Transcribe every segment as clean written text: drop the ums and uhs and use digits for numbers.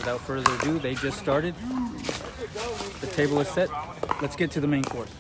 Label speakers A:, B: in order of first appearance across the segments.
A: without further ado, they just started. The table is set. Let's get to the main course.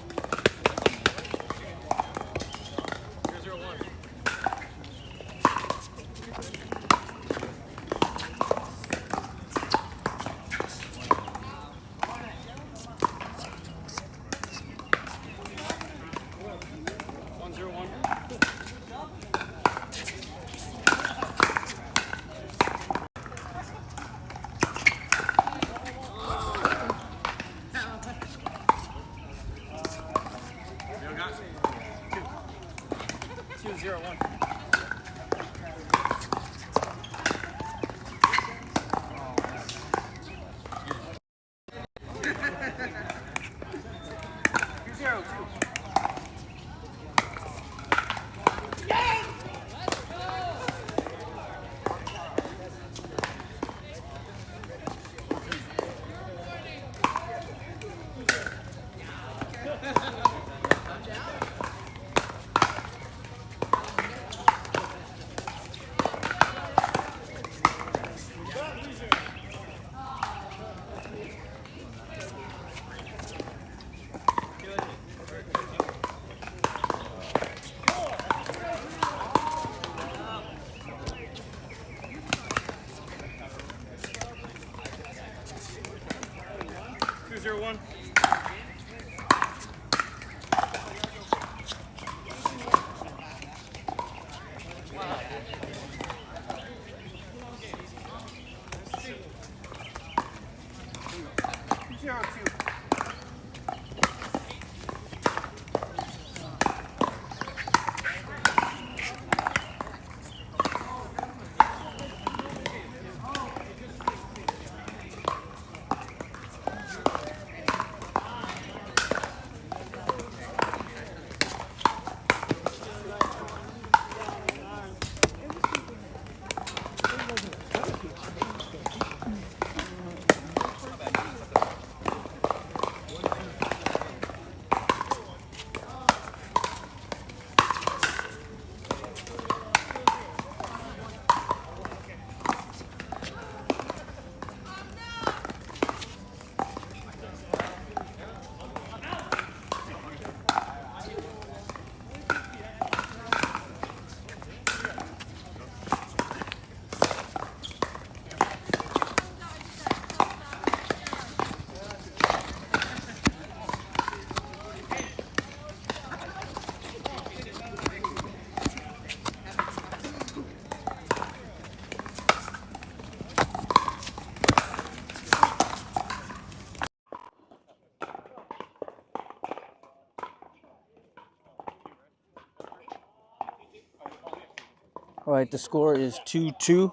A: All right, the score is 2-2.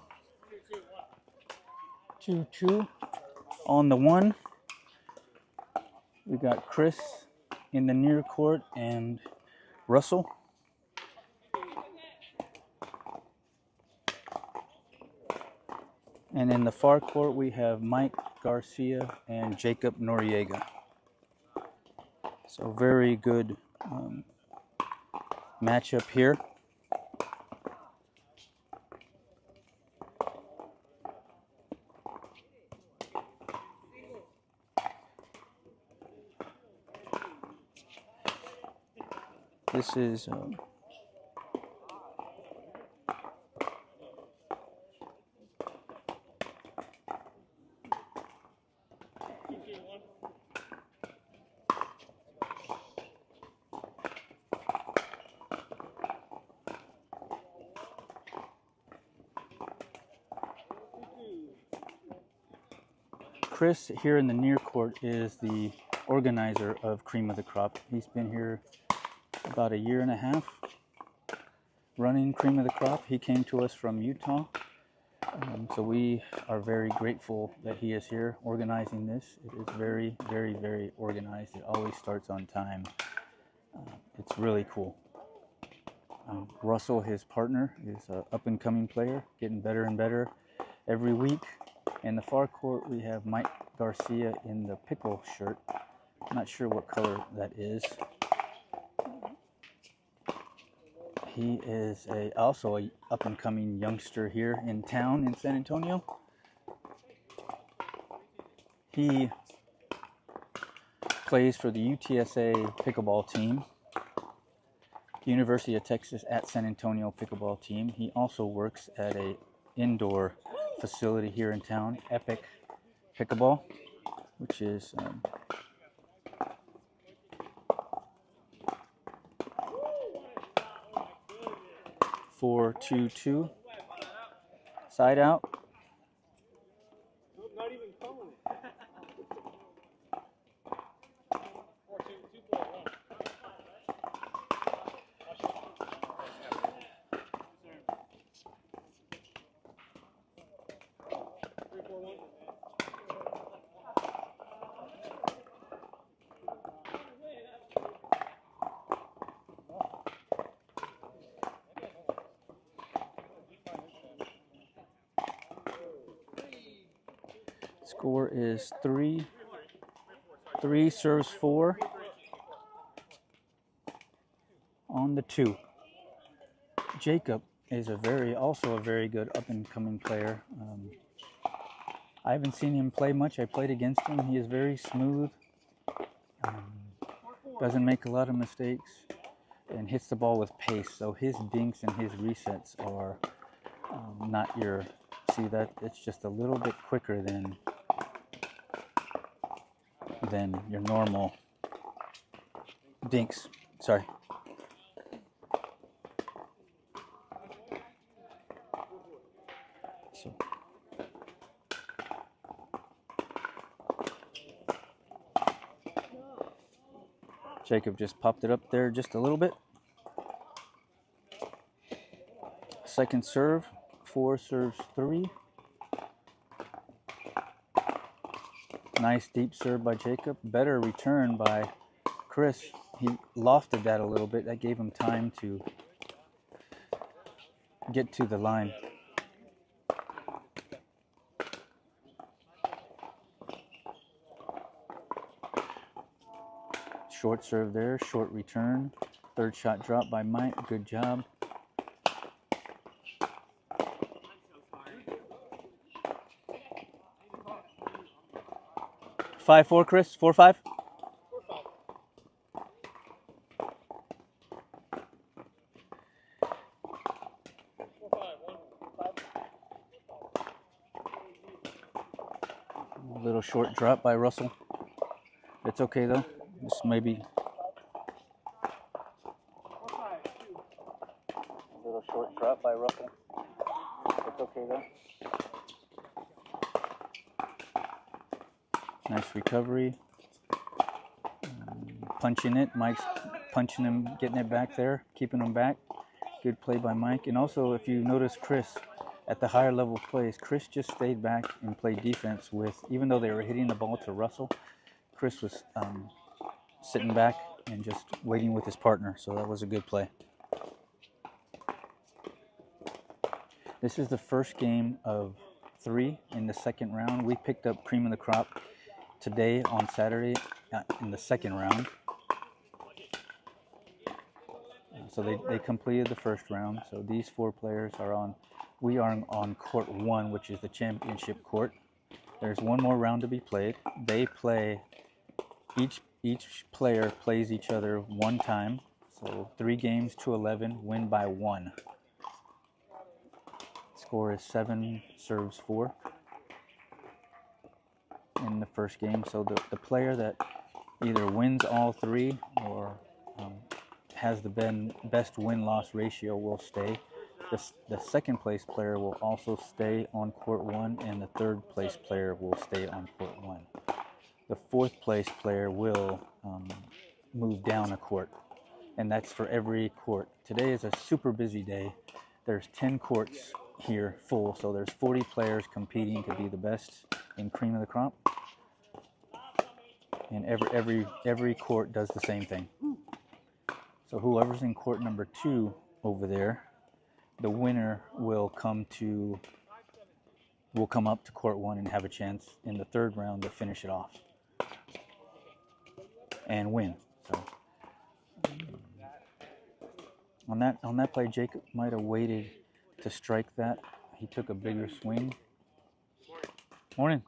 A: 2-2 on the one. We got Chris in the near court and Russell. And in the far court, we have Mike Garcia and Jacob Noriega. So very good matchup here. This is Chris here in the near court is the organizer of Cream of the Crop. He's been here about 1.5 years running Cream of the Crop. He came to us from Utah. So we are very grateful that he is here organizing this. It is very, very, very organized. It always starts on time. It's really cool. Russell, his partner, is an up-and-coming player, getting better and better every week. In the far court, we have Mike Garcia in the pickle shirt. I'm not sure what color that is. He is also a up-and-coming youngster here in town in San Antonio. He plays for the UTSA pickleball team, University of Texas at San Antonio pickleball team. He also works at a indoor facility here in town, Epic Pickleball, which is 4-2-2. Side out.
B: Not even calling it.
A: Score is 3. 3 serves 4 on the 2. Jacob is also a very good up-and-coming player. I haven't seen him play much. I played against him. He is very smooth, doesn't make a lot of mistakes, and hits the ball with pace. So his dinks and his resets are not your... See that? It's just a little bit quicker than your normal dinks. Sorry. So Jacob just popped it up there just a little bit. Second serve, 4 serves 3. Nice deep serve by Jacob. Better return by Chris. He lofted that a little bit. That gave him time to get to the line. Short serve there, short return. Third shot drop by Mike. Good job. Five, 4, Chris. 4-5. A little short drop by Russell. It's okay though. Just maybe a little short drop by Russell. It's okay though. Nice recovery. Punching it. Mike's punching him, getting it back there, keeping him back. Good play by Mike. And also, if you notice, Chris, at the higher level plays, Chris just stayed back and played defense with, even though they were hitting the ball to Russell, Chris was sitting back and just waiting with his partner. So that was a good play. This is the first game of 3 in the second round. We picked up cream of the crop today on Saturday in the second round. So they completed the first round. So these 4 players are on, we are on court 1, which is the championship court. There's one more round to be played. They play, each player plays each other 1 time. So 3 games to 11, win by 1. Score is 7 serves 4 in the first game. So the player that either wins all 3 or has the best win-loss ratio will stay. The second place player will also stay on court 1, and the third place player will stay on court 1. The fourth place player will move down a court, and that's for every court. Today is a super busy day. There's 10 courts here full, so there's 40 players competing to be the best in cream of the crop. And every court does the same thing. So whoever's in court number 2 over there, the winner will come up to court 1 and have a chance in the third round to finish it off and win. So on that play, Jacob might have waited to strike that. He took a bigger swing. Morning.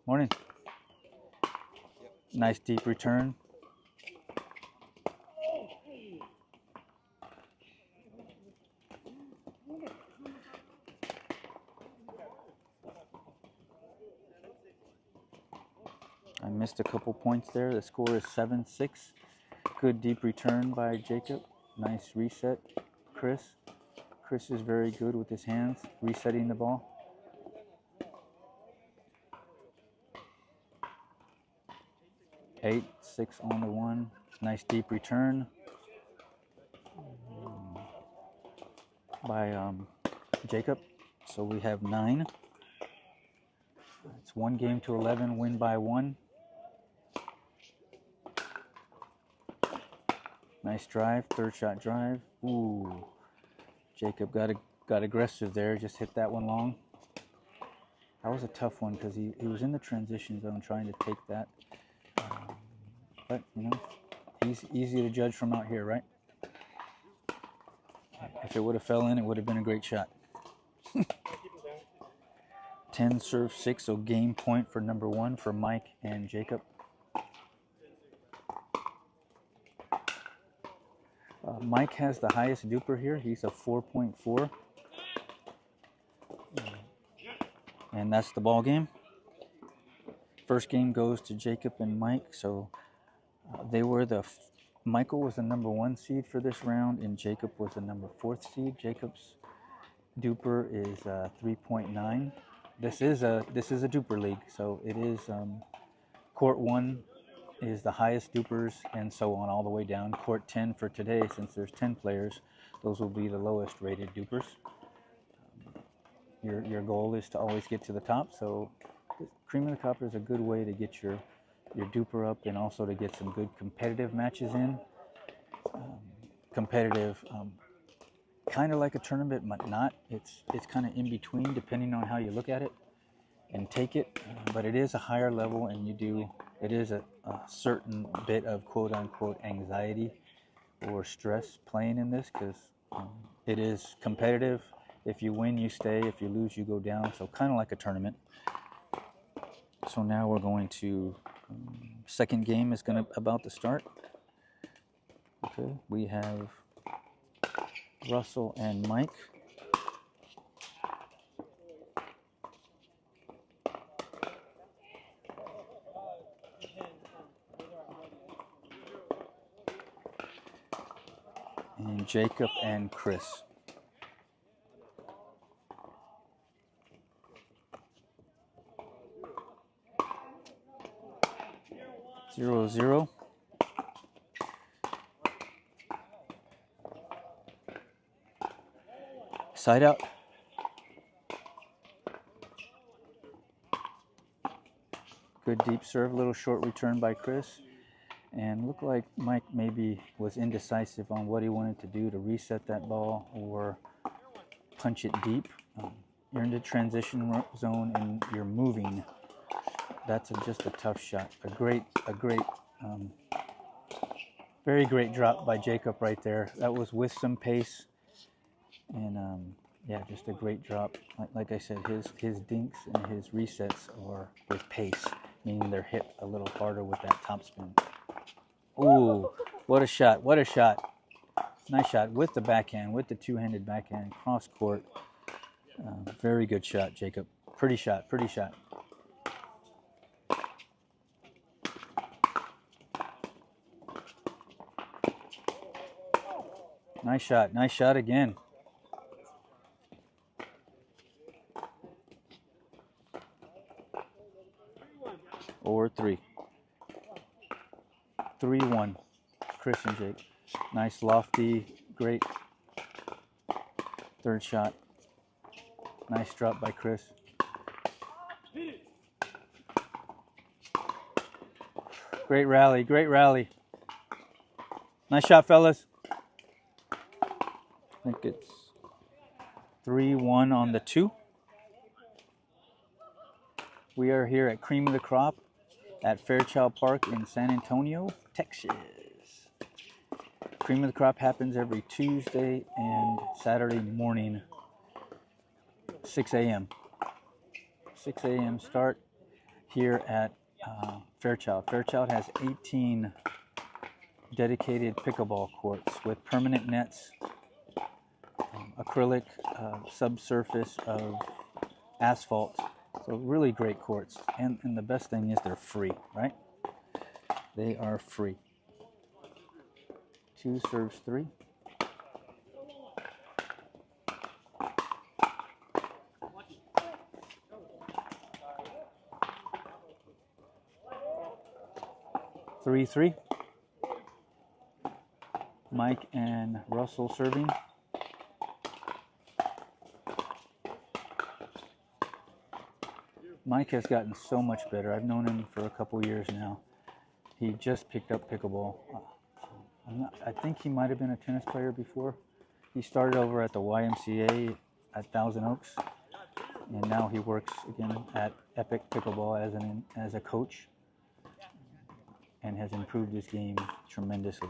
A: Morning. Nice deep return. I missed a couple points there. The score is 7-6. Good deep return by Jacob. Nice reset, Chris. Chris is very good with his hands, resetting the ball. Eight, 6 on the 1. Nice deep return by Jacob. So we have 9. It's 1 game to 11, win by 1. Nice drive, third shot drive. Ooh, Jacob got aggressive there, just hit that one long. That was a tough one because he was in the transition zone trying to take that. But, you know, he's easy to judge from out here, right? If it would have fell in, it would have been a great shot. 10 serve 6, so game point for number 1 for Mike and Jacob. Mike has the highest duper here. He's a 4.4. And that's the ball game. First game goes to Jacob and Mike. So they were Michael was the number 1 seed for this round, and Jacob was the number 4th seed. Jacob's duper is 3.9. This is a duper league, so it is court 1 is the highest dupers, and so on all the way down. Court 10 for today, since there's 10 players, those will be the lowest rated dupers. Your goal is to always get to the top, so Cream of the Crop is a good way to get your duper up, and also to get some good competitive matches in. Competitive, kind of like a tournament, but not. It's kind of in between, depending on how you look at it and take it. But it is a higher level, and it is a certain bit of quote-unquote anxiety or stress playing in this, because it is competitive. If you win, you stay. If you lose, you go down. So kind of like a tournament. So now we're going to, second game is about to start. Okay, we have Russell and Mike. And Jacob and Chris. 0-0. Side out. Good deep serve, little short return by Chris. And looked like Mike maybe was indecisive on what he wanted to do to reset that ball or punch it deep. You're in the transition zone and you're moving. That's just a tough shot. Very great drop by Jacob right there. That was with some pace. And yeah, just a great drop. Like I said, his dinks and his resets are with pace, meaning they're hit a little harder with that topspin. Ooh, what a shot, what a shot. Nice shot with the backhand, with the two-handed backhand, cross court. Very good shot, Jacob. Pretty shot, pretty shot. Nice shot again. Or 3. 3-1, Chris and Jake. Nice lofty, great third shot. Nice drop by Chris. Great rally, great rally. Nice shot, fellas. I think it's 3-1 on the 2. We are here at Cream of the Crop at Fairchild Park in San Antonio, Texas. Cream of the Crop happens every Tuesday and Saturday morning, 6 a.m. 6 a.m. start here at Fairchild. Fairchild has 18 dedicated pickleball courts with permanent nets, acrylic subsurface of asphalt. So really great courts. And the best thing is they're free, right? They are free. 2 serves 3. Three, 3. Mike and Russell serving. Mike has gotten so much better. I've known him for a couple years now. He just picked up pickleball. I think he might have been a tennis player before. He started over at the YMCA at Thousand Oaks, and now he works again at Epic Pickleball as a coach, and has improved his game tremendously.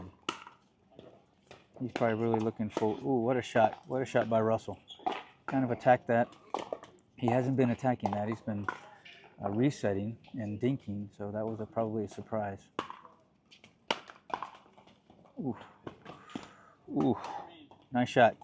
A: He's probably really looking for. Ooh, what a shot! What a shot by Russell. Kind of attacked that. He hasn't been attacking that. He's been resetting and dinking, so that was probably a surprise. Ooh. Ooh. Nice shot.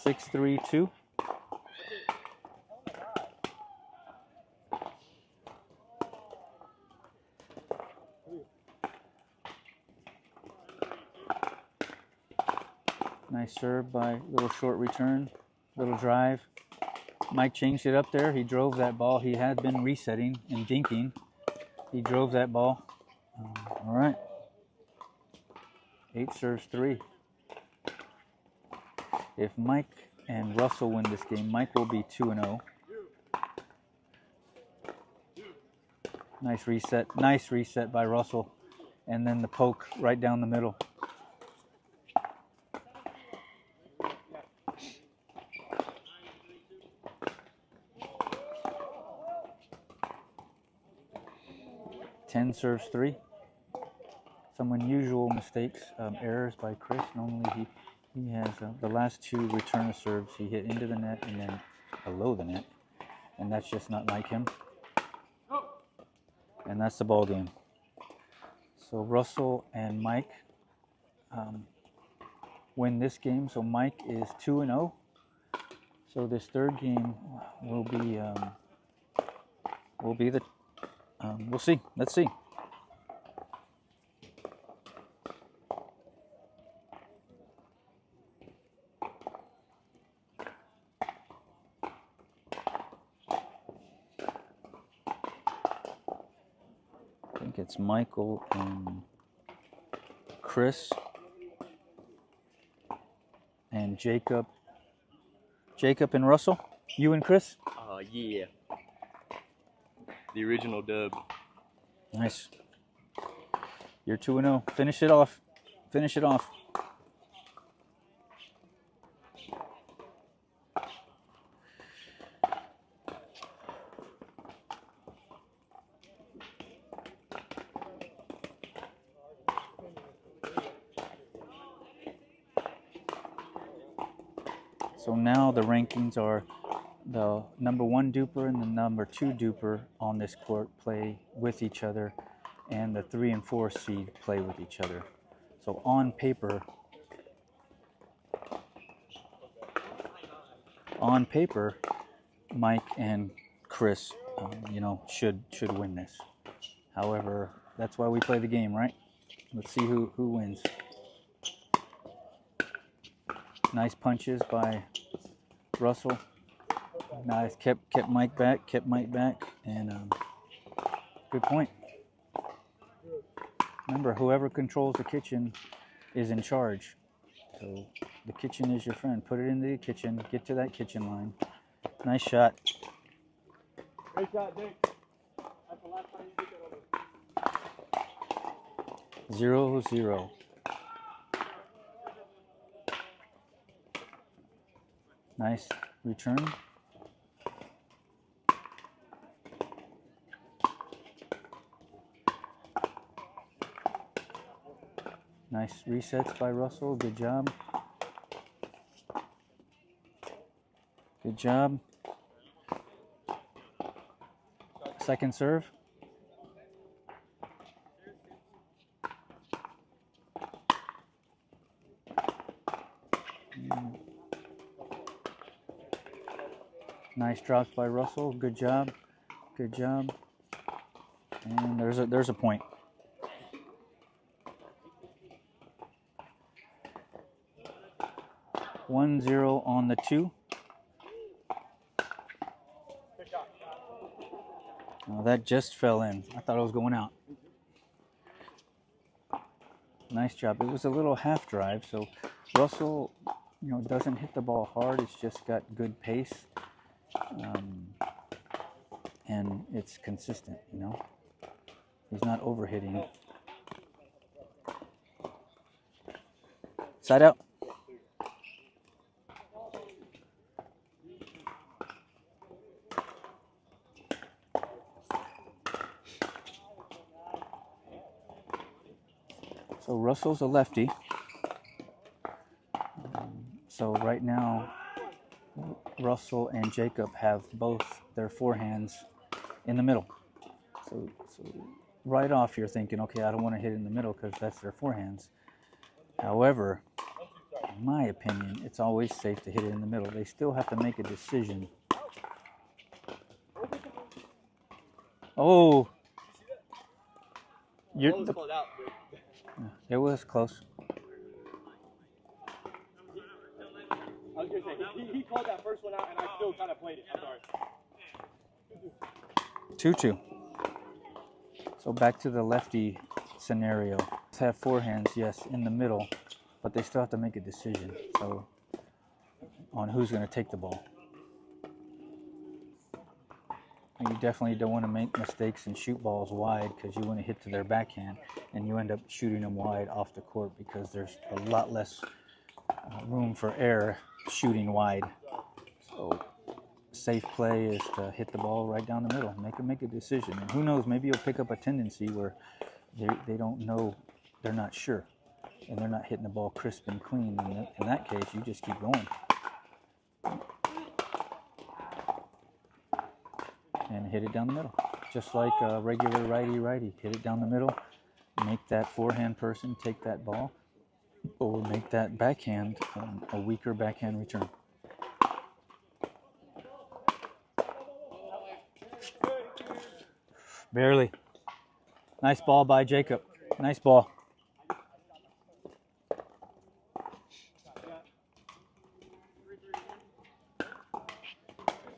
A: Six, 3, 2. Nice serve by little short return, little drive. Mike changed it up there. He drove that ball. He had been resetting and dinking. He drove that ball. All right. 8 serves 3. If Mike and Russell win this game, Mike will be 2-0. Nice reset. Nice reset by Russell. And then the poke right down the middle. Ten serves 3. Some unusual mistakes, errors by Chris. Normally he has the last 2 return of serves he hit into the net and then below the net, and that's just not like him. And that's the ball game. So Russell and Mike win this game. So Mike is 2-0. So this third game will be the we'll see. Let's see. I think it's Michael and Chris and Jacob. Jacob and Russell? You and Chris?
B: Yeah. The original dub.
A: Nice. You're 2-0. Finish it off. Finish it off. So now the rankings are the number 1 duper and the number 2 duper on this court play with each other, and the 3 and 4 seed play with each other. So on paper, Mike and Chris, should win this. However, that's why we play the game, right? Let's see who wins. Nice punches by Russell. Nice, kept Mike back, and good point. Remember, whoever controls the kitchen is in charge. So the kitchen is your friend. Put it into the kitchen. Get to that kitchen line. Nice shot.
C: Great shot, Dink. That's the last time you did that over.
A: 0-0. Nice return. Nice resets by Russell. Good job. Good job. Second serve. Nice drops by Russell. Good job. Good job. And there's a point. One zero on the 2. Oh, that just fell in. I thought it was going out. Nice job. It was a little half drive, so Russell, doesn't hit the ball hard. It's just got good pace, and it's consistent. He's not overhitting. Side out. So Russell's a lefty. So right now, Russell and Jacob have both their forehands in the middle. So right off you're thinking, okay, I don't want to hit in the middle because that's their forehands. However, in my opinion, it's always safe to hit it in the middle. They still have to make a decision. Oh. It was close.
C: I was going to say, he called that first one out, and I still kind of played it. I'm sorry.
A: 2-2. So back to the lefty scenario. Let's have forehands, yes, in the middle, but they still have to make a decision. So on who's going to take the ball. And you definitely don't want to make mistakes and shoot balls wide because you want to hit to their backhand, and you end up shooting them wide off the court because there's a lot less room for error shooting wide. So safe play is to hit the ball right down the middle. Make a decision. And who knows, maybe you'll pick up a tendency where they don't know, they're not sure, and they're not hitting the ball crisp and clean. And in that case, you just keep going. And hit it down the middle. Just like a regular righty-righty. Hit it down the middle. Make that forehand person take that ball, or make that backhand a weaker backhand return. Barely. Nice ball by Jacob. Nice ball.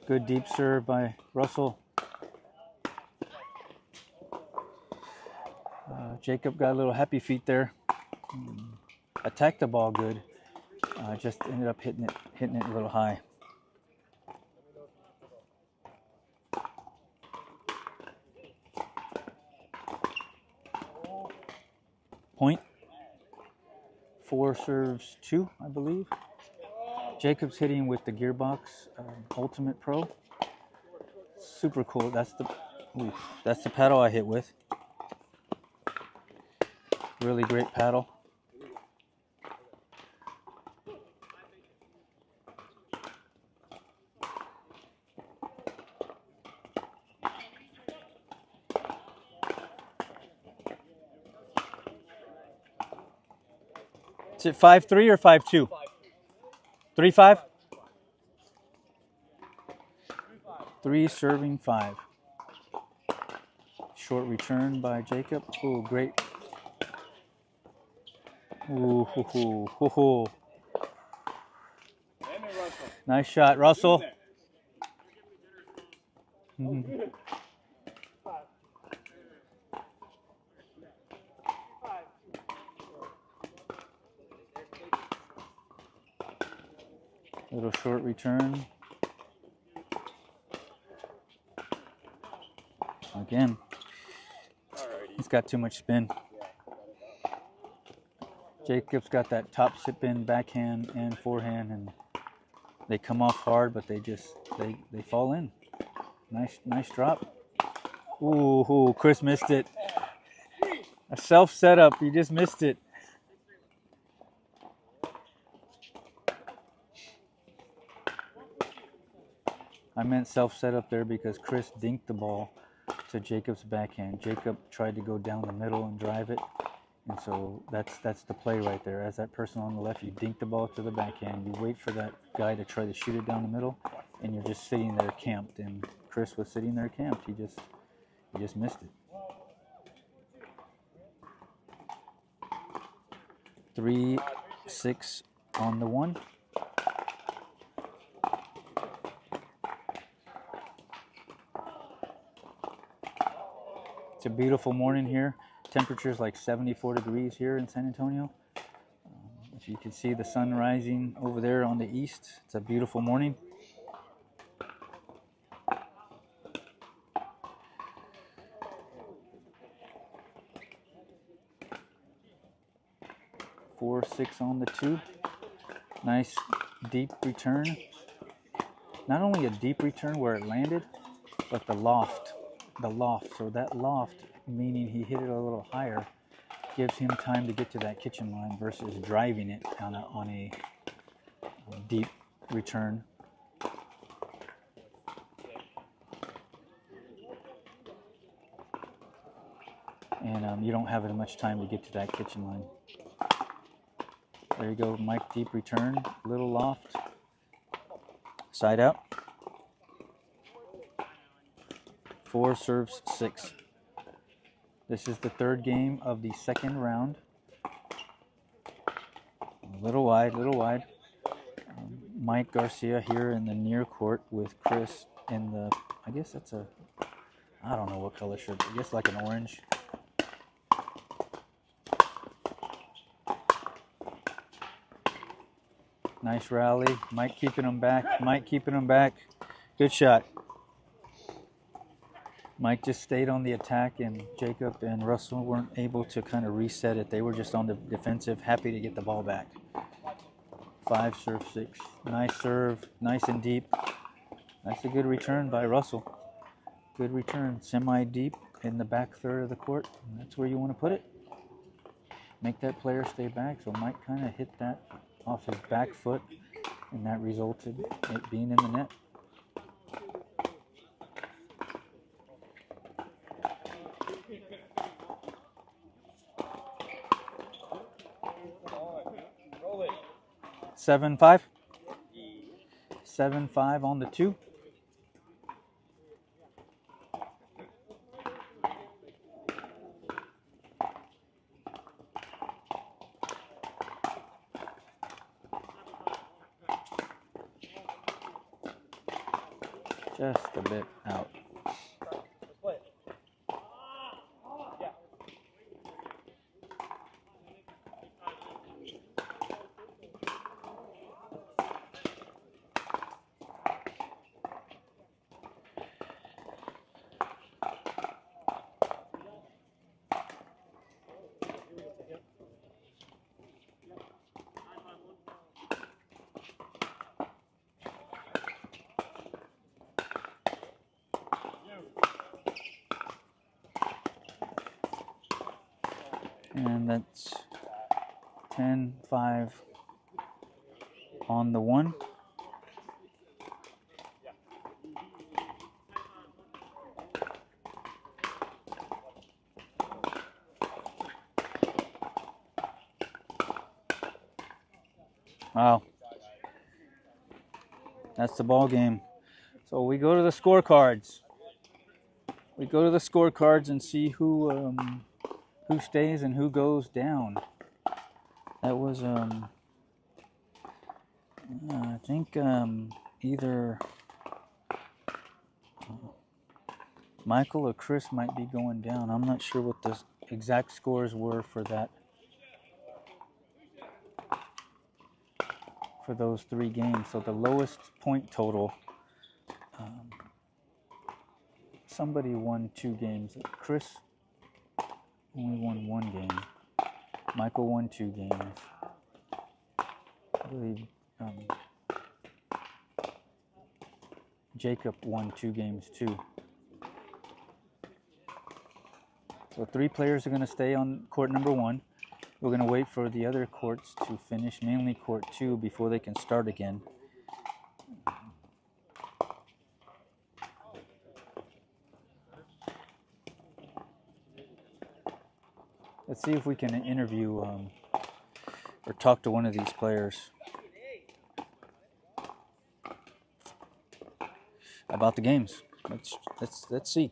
A: Good deep serve by Russell. Jacob got a little happy feet there. Attacked the ball good. Just ended up hitting it a little high. Point. 4 serves 2, I believe. Jacob's hitting with the Gearbox Ultimate Pro. Super cool. That's the paddle I hit with. Really great paddle. Is it 5-3 or 5-2? 3-5? 3 serving 5. Short return by Jacob. Oh, great. Ooh, hoo, hoo, hoo, hoo. Nice shot, Russell. Little short return. Again, he's got too much spin. Jacob's got that top spin backhand and forehand, and they come off hard, but they fall in. Nice drop. Ooh, Chris missed it. A self setup, he just missed it. I meant self-set up there because Chris dinked the ball to Jacob's backhand. Jacob tried to go down the middle and drive it. And so that's the play right there. As that person on the left, you dink the ball to the backhand. You wait for that guy to try to shoot it down the middle, and you're just sitting there camped. And Chris was sitting there camped. He just missed it. 3-6 on the 1. It's a beautiful morning here. Temperature's like 74 degrees here in San Antonio. If you can see the sun rising over there on the east, it's a beautiful morning. Four, 6 on the 2. Nice deep return. Not only a deep return where it landed, but the loft. So that loft, meaning he hit it a little higher, gives him time to get to that kitchen line versus driving it on a deep return. And you don't have as much time to get to that kitchen line. There you go, Mike, deep return, little loft, side out. 4 serves 6. This is the third game of the second round. A little wide. Mike Garcia here in the near court with Chris in the, I guess that's a, I don't know what color shirt, I guess like an orange. Nice rally. Mike keeping him back. Good shot. Mike just stayed on the attack, and Jacob and Russell weren't able to kind of reset it. They were just on the defensive, happy to get the ball back. 5 serve 6. Nice serve, nice and deep. That's a good return by Russell. Good return, semi-deep in the back third of the court. And that's where you want to put it. Make that player stay back. So Mike kind of hit that off his back foot, and that resulted in it being in the net. Seven, 5. 7-5 on the 2. Just a bit out. And that's 10-5 on the 1. Wow. That's the ball game. So we go to the scorecards. And see who stays and who goes down. That was I think either Michael or Chris might be going down. I'm not sure what the exact scores were for that, for those 3 games. So the lowest point total, somebody won 2 games. Chris only won 1 game. Michael won 2 games. I believe Jacob won 2 games too. So 3 players are going to stay on court number 1. We're going to wait for the other courts to finish, mainly court 2, before they can start again. Let's see if we can interview or talk to one of these players about the games. Let's see.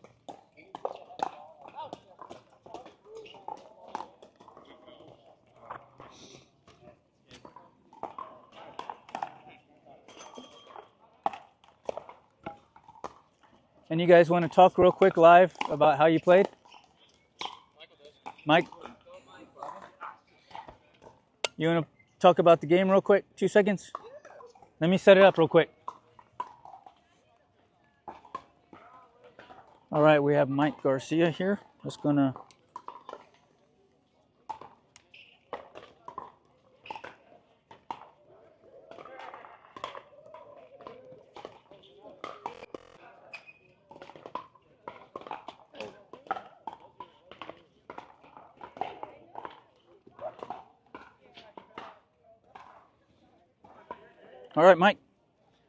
A: And you guys want to talk real quick live about how you played? Mike? You want to talk about the game real quick? 2 seconds? Let me set it up real quick. All right, we have Mike Garcia here. Just gonna... All right, Mike.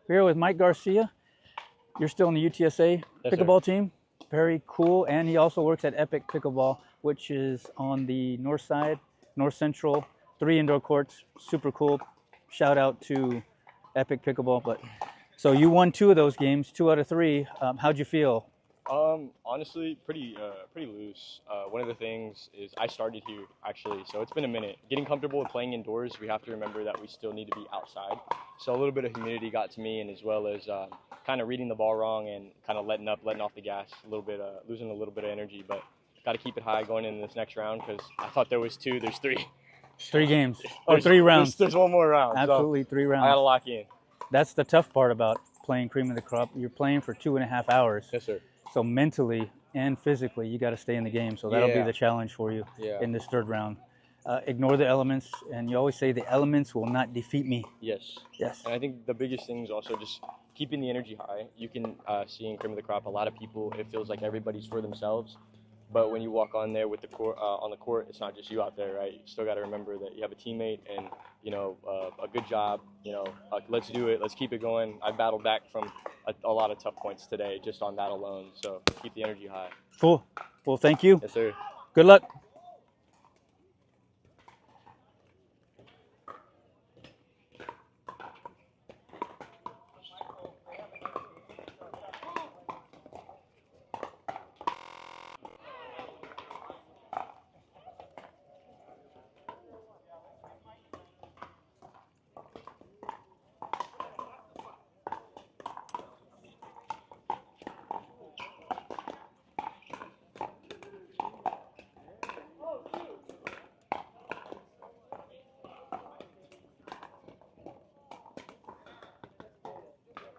A: We're here with Mike Garcia. You're still in the UTSA pickleball team. Very cool. And he also works at Epic Pickleball, which is on the north side, north central, 3 indoor courts. Super cool. Shout out to Epic Pickleball. But so you won 2 of those games, 2 out of 3. How'd you feel?
B: Honestly, pretty loose. One of the things is I started here actually, so it's been a minute. Getting comfortable with playing indoors, we have to remember that we still need to be outside. So a little bit of humidity got to me, and as well as kind of reading the ball wrong and kind of letting off the gas a little bit, losing a little bit of energy. But got to keep it high going into this next round because I thought there was 2. There's 3.
A: 3 games. Or 3 rounds.
B: There's one more round.
A: Absolutely,
B: so
A: 3 rounds.
B: I got to lock in.
A: That's the tough part about playing cream of the crop. You're playing for 2.5 hours.
B: Yes, sir.
A: So mentally and physically, you got to stay in the game. So that'll be the challenge for you in this 3rd round. Ignore the elements, and you always say the elements will not defeat me.
B: Yes.
A: Yes.
B: And I think the biggest thing is also just keeping the energy high. You can see in cream of the crop, a lot of people, it feels like everybody's for themselves. But when you walk on there with the court, on the court, it's not just you out there, right? You still got to remember that you have a teammate and, you know, a good job, you know, let's do it. Let's keep it going. I battled back from a lot of tough points today just on that alone. So keep the energy high.
A: Cool. Well, thank you.
B: Yes, sir.
A: Good luck.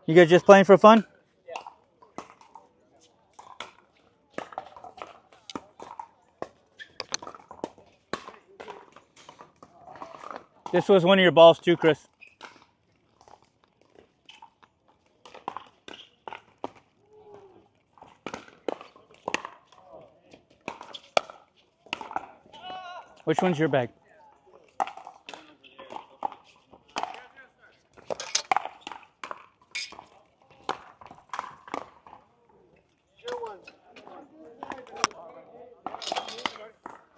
A: You guys just playing for fun? Yeah. This was one of your balls too, Chris. Which one's your bag?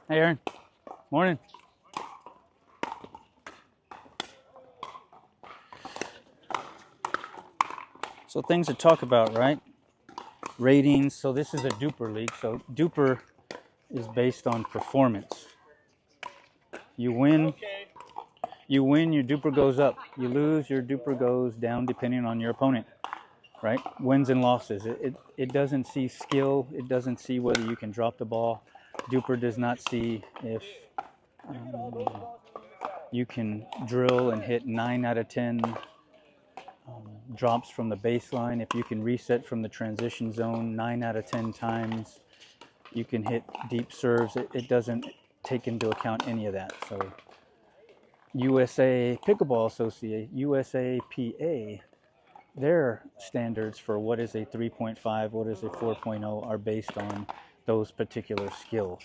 A: Hey, Aaron. Morning. So things to talk about, right? Ratings. So this is a duper league. So duper is based on performance. You win, your duper goes up. You lose, your duper goes down depending on your opponent, right? Wins and losses. It doesn't see skill. It doesn't see whether you can drop the ball. Duper does not see if you can drill and hit 9 out of 10 drops from the baseline. If you can reset from the transition zone 9 out of 10 times, you can hit deep serves. It doesn't take into account any of that. So USA Pickleball Association, USAPA, their standards for what is a 3.5, what is a 4.0 are based on those particular skills.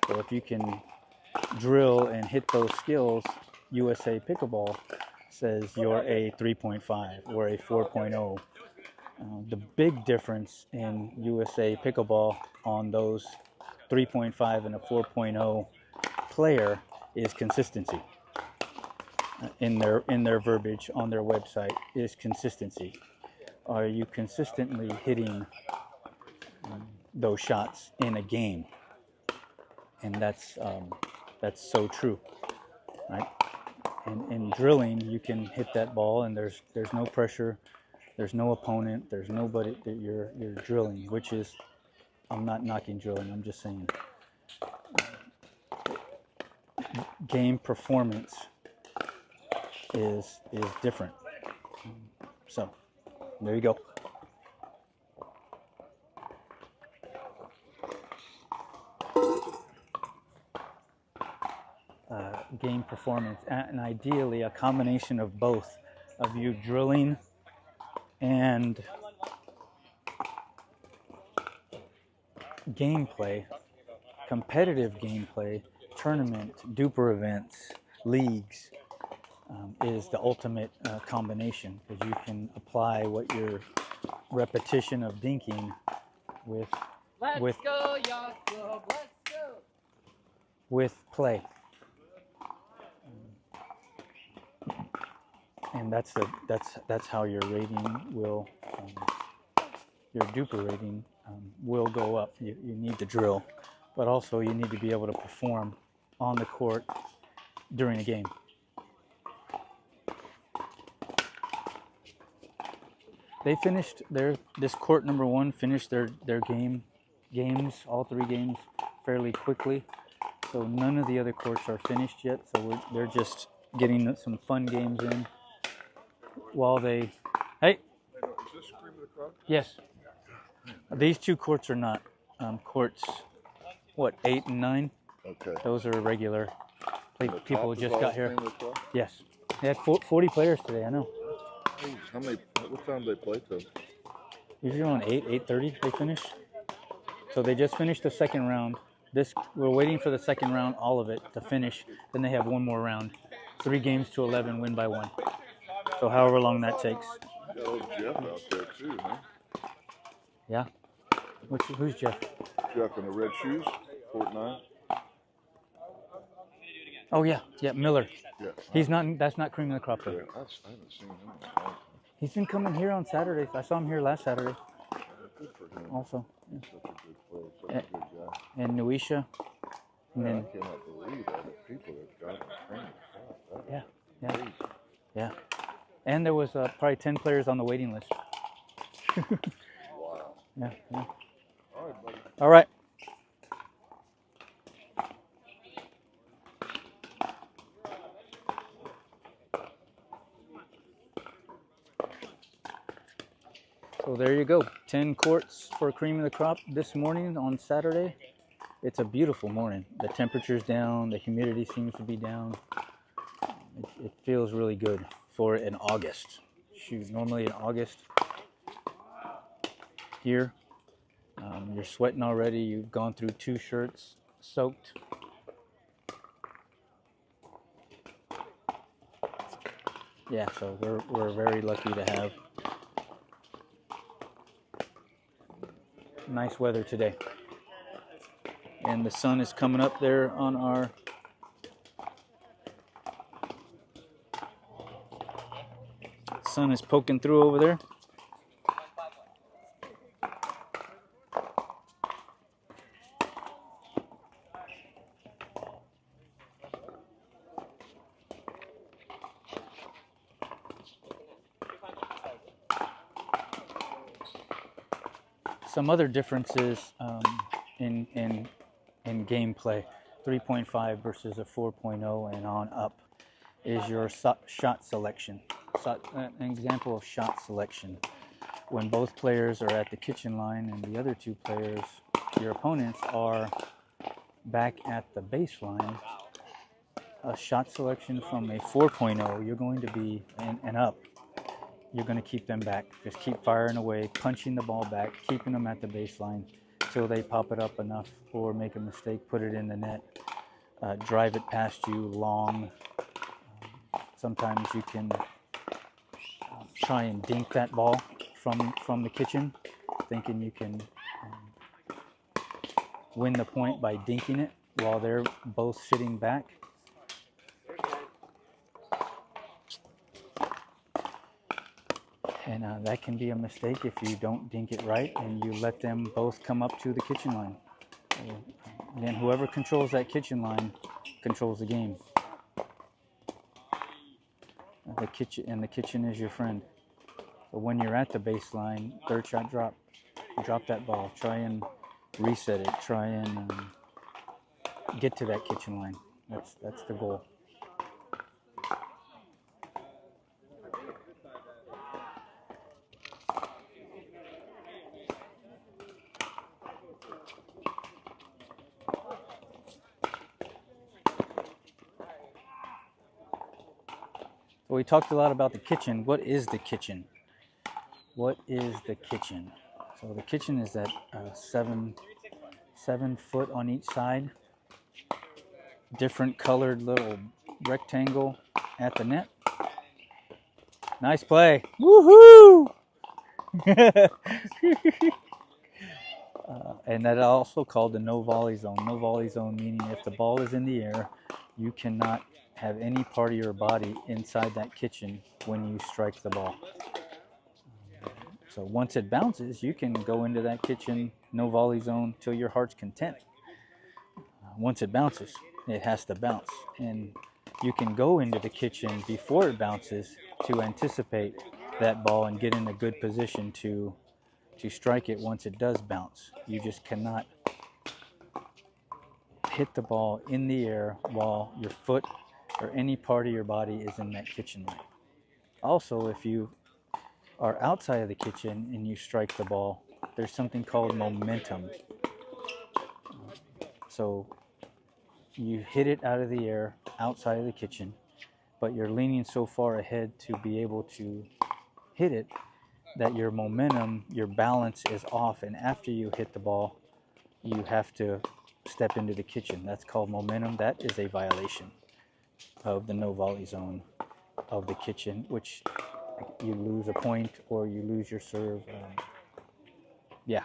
A: So if you can drill and hit those skills, USA Pickleball says you're a 3.5 or a 4.0. The big difference in USA Pickleball on those 3.5 and a 4.0 player is consistency. In their verbiage on their website is consistency. Are you consistently hitting those shots in a game? And that's so true, right? And in drilling, you can hit that ball, and there's no pressure, there's no opponent, there's nobody that you're drilling. Which is, I'm not knocking drilling. I'm just saying, game performance is different. So there you go. Game performance, and ideally a combination of both, of you drilling and gameplay, competitive gameplay, tournament, duper events, leagues, is the ultimate combination, because you can apply what your repetition of dinking with play. And that's how your rating will, your duper rating will go up. You need to drill, but also you need to be able to perform on the court during a game. They finished this court number 1 finished their games, all 3 games, fairly quickly. So none of the other courts are finished yet. So they're just getting some fun games in while they. Hey.
D: Is this Cream of the Crop?
A: Yes. These 2 courts are not courts. What, 8 and 9?
D: Okay.
A: Those are regular. People just got here.
D: Cream of the Crop?
A: Yes. They had 40 players today. I know.
D: How many? What time do they play till?
A: Usually around 8:30 they finish. So they just finished the second round. We're waiting for the second round, all of it, to finish. Then they have one more round. 3 games to 11, win by 1. So however long that takes.
D: You got old Jeff out there too, huh?
A: Yeah. Who's Jeff?
D: Jeff in the red shoes, Fort 9.
A: Oh yeah, Miller.
D: Yeah.
A: He's not. That's not Cream of the Crop though.
D: Yeah, I haven't seen him in a long time.
A: He's been coming here on Saturdays. I saw him here last Saturday.
D: Good for him.
A: Also. Yeah.
D: Such a good player, such a good guy.
A: And Nuisha. And
D: Yeah,
A: then,
D: I cannot believe all the people that got in training.
A: Yeah. Yeah. And there was probably 10 players on the waiting list.
D: Wow.
A: Yeah.
D: All right, buddy.
A: All right. So there you go. 10 courts for Cream of the Crop this morning on Saturday. It's a beautiful morning. The temperature's down. The humidity seems to be down. It feels really good for an August. Shoot, normally in August here, you're sweating already. You've gone through 2 shirts soaked. Yeah, so we're very lucky to have nice weather today. And the sun is coming up there on our sun is poking through over there. Some other differences in gameplay, 3.5 versus a 4.0 and on up, is your shot selection. An example of shot selection. When both players are at the kitchen line and the other 2 players, your opponents, are back at the baseline, a shot selection from a 4.0, you're going to be, and up, you're going to keep them back. Just keep firing away, punching the ball back, keeping them at the baseline till they pop it up enough or make a mistake, put it in the net, drive it past you long. Sometimes you can try and dink that ball from the kitchen, thinking you can win the point by dinking it. while they're both sitting back. And that can be a mistake if you don't dink it right and you let them both come up to the kitchen line. And then whoever controls that kitchen line controls the game. The kitchen is your friend. But when you're at the baseline, third shot drop that ball. Try and reset it. Try and get to that kitchen line. That's the goal. We talked a lot about the kitchen. What is the kitchen? What is the kitchen? So the kitchen is that 7 foot on each side, different colored little rectangle at the net. Nice play. Woohoo! And that is also called the no volley zone. No volley zone meaning if the ball is in the air, you cannot have any part of your body inside that kitchen when you strike the ball. So once it bounces, you can go into that kitchen no volley zone till your heart's content. Once it bounces, it has to bounce. And you can go into the kitchen before it bounces to anticipate that ball and get in a good position to strike it once it does bounce. You just cannot hit the ball in the air while your foot or any part of your body is in that kitchen line. Also, if you are outside of the kitchen and you strike the ball, there's something called momentum. So you hit it out of the air outside of the kitchen, but you're leaning so far ahead to be able to hit it that your momentum, your balance is off, and after you hit the ball, you have to step into the kitchen. That's called momentum. That is a violation of the no volley zone of the kitchen, which you lose a point or you lose your serve. Yeah.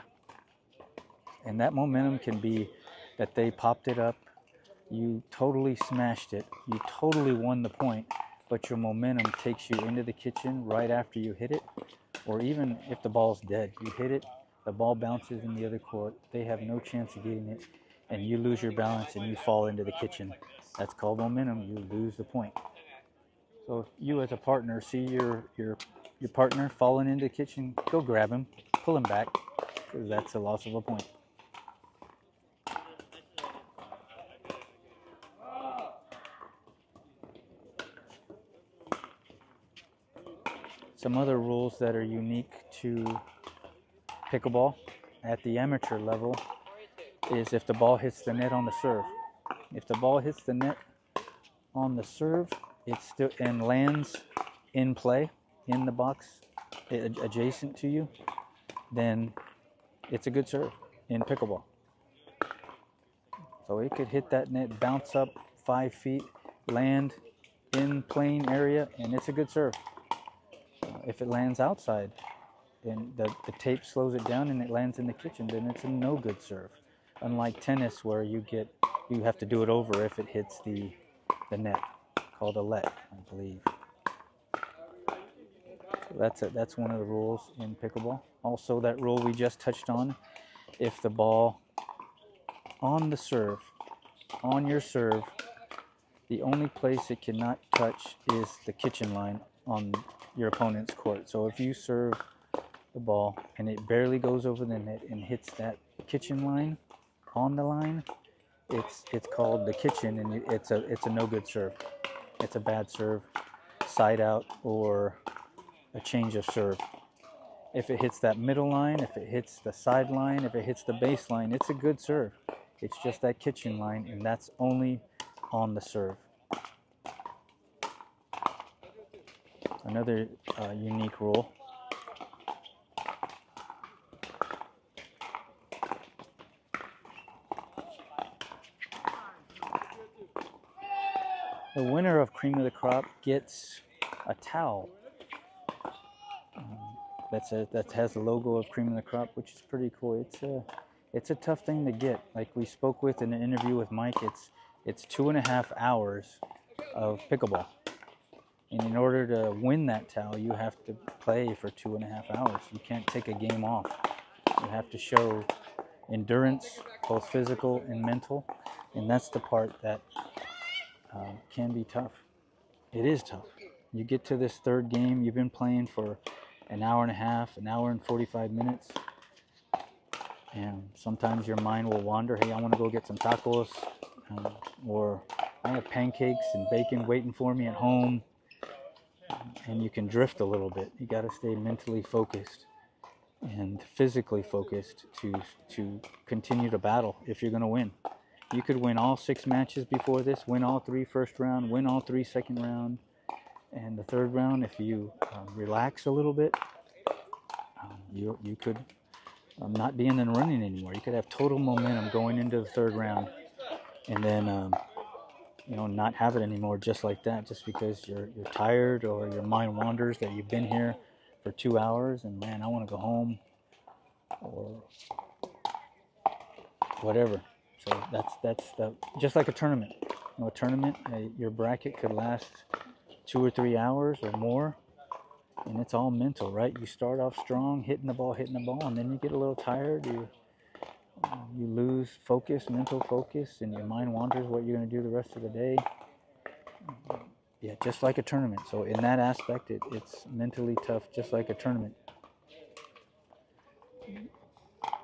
A: And that momentum can be that they popped it up, you totally smashed it, you totally won the point, but your momentum takes you into the kitchen right after you hit it, or even if the ball's dead, you hit it, the ball bounces in the other court, they have no chance of getting it, and you lose your balance and you fall into the kitchen. That's called momentum. You lose the point. So if you as a partner see your partner falling into the kitchen, go grab him, pull him back, because that's a loss of a point. Some other rules that are unique to pickleball at the amateur level is if the ball hits the net on the serve. If the ball hits the net on the serve, it's still and lands in play in the box adjacent to you, then it's a good serve in pickleball. So it could hit that net, bounce up 5 feet, land in playing area, and it's a good serve. If it lands outside and the tape slows it down and it lands in the kitchen, then it's a no good serve. Unlike tennis, where you have to do it over if it hits the net, called a let, I believe. So that's one of the rules in pickleball. Also, that rule we just touched on, if the ball on the serve, on your serve, the only place it cannot touch is the kitchen line on your opponent's court. So if you serve the ball and it barely goes over the net and hits that kitchen line on the line, it's called the kitchen, and it's a no good serve. It's a bad serve, side out, or a change of serve. If it hits that middle line, if it hits the side line, if it hits the baseline, it's a good serve. It's just that kitchen line, and that's only on the serve. Another unique rule. The winner of Cream of the Crop gets a towel that has the logo of Cream of the Crop, which is pretty cool. It's a tough thing to get. Like we spoke with in an interview with Mike, it's 2.5 hours of pickleball. And in order to win that towel, you have to play for 2.5 hours. You can't take a game off. You have to show endurance, both physical and mental. And that's the part that can be tough. It is tough. You get to this third game, you've been playing for an hour and a half, an hour and 45 minutes. And sometimes your mind will wander, hey, I want to go get some tacos. Or I have pancakes and bacon waiting for me at home. And you can drift a little bit. You got to stay mentally focused and physically focused to continue to battle if you're going to win. You could win all 6 matches before this, win all 3 first round, win all 3 second round, and the third round, if you relax a little bit, you could not be in the running anymore. You could have total momentum going into the third round, and then not have it anymore just like that, just because you're tired or your mind wanders that you've been here for 2 hours and man, I want to go home or whatever. So that's just like a tournament. A tournament, your bracket could last 2 or 3 hours or more, and it's all mental, right? You start off strong, hitting the ball, and then you get a little tired. You lose focus, mental focus, and your mind wanders what you're going to do the rest of the day. Yeah, just like a tournament. So in that aspect, it's mentally tough, just like a tournament.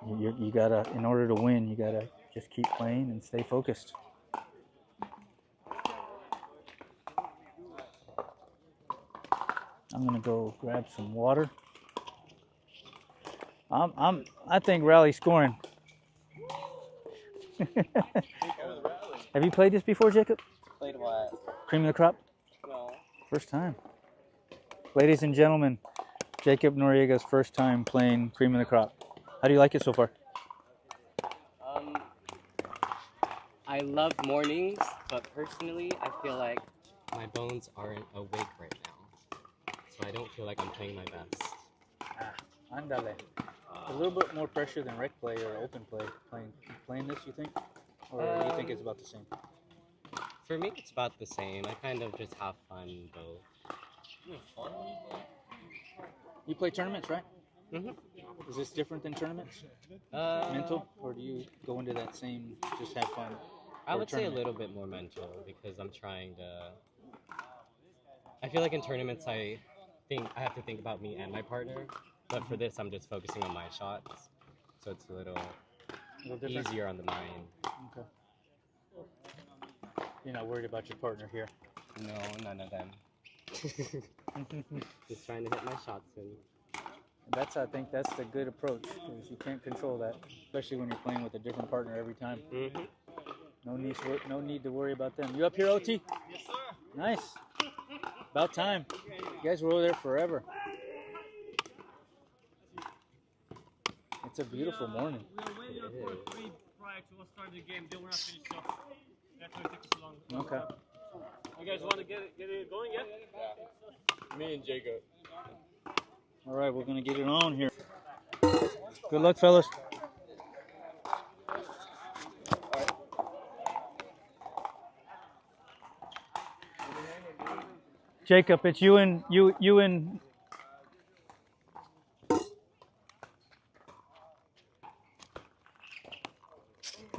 A: You gotta, in order to win, you gotta just keep playing and stay focused. I'm gonna go grab some water. I think Rally's scoring. Have you played this before, Jacob?
E: Played what?
A: Cream of the Crop?
E: No.
A: First time. Ladies and gentlemen, Jacob Noriega's first time playing Cream of the Crop. How do you like it so far?
E: I love mornings, but personally, I feel like my bones aren't awake right now. So I don't feel like I'm playing my best.
A: Andale. A little bit more pressure than rec play or open play playing this, you think? Or you think it's about the same?
E: For me, it's about the same. I kind of just have fun both.
A: You play tournaments, right?
E: Mm-hmm.
A: Is this different than tournaments? Mental? Or do you go into that same, just have fun?
E: I would say a little bit more mental because I'm trying to... I feel like in tournaments, I have to think about me and my partner. But for this, I'm just focusing on my shots. So it's a little easier on the mind.
A: Okay. You're not worried about your partner here?
E: No, none of them. Just trying to hit my shots in.
A: I think that's the good approach, because you can't control that, especially when you're playing with a different partner every time.
E: Mm-hmm.
A: No need to worry about them. You up here, OT?
C: Yes, sir.
A: Nice. About time. You guys were over there forever. It's a beautiful morning.
C: We were waiting on court 3 prior to us starting the game. They were not finished off. That's why it took us so long.
A: Okay.
C: You guys want to get it going yet?
B: Yeah. Me and Jacob.
A: All right, we're going to get it on here. Good luck, fellas. Jacob, it's you and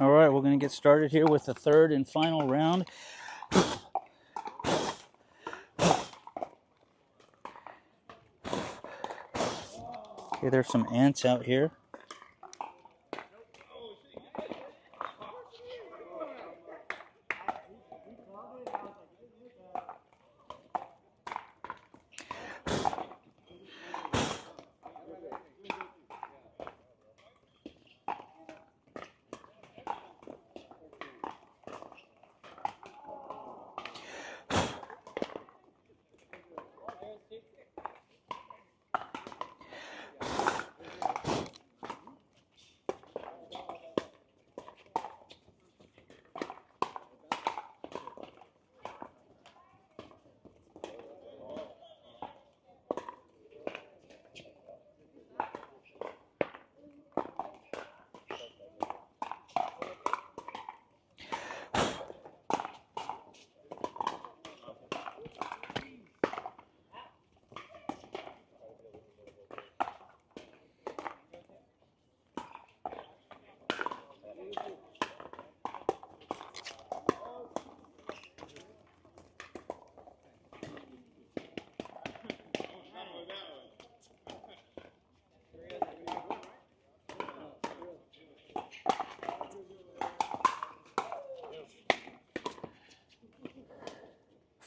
A: All right, we're going to get started here with the third and final round. Okay, there's some ants out here.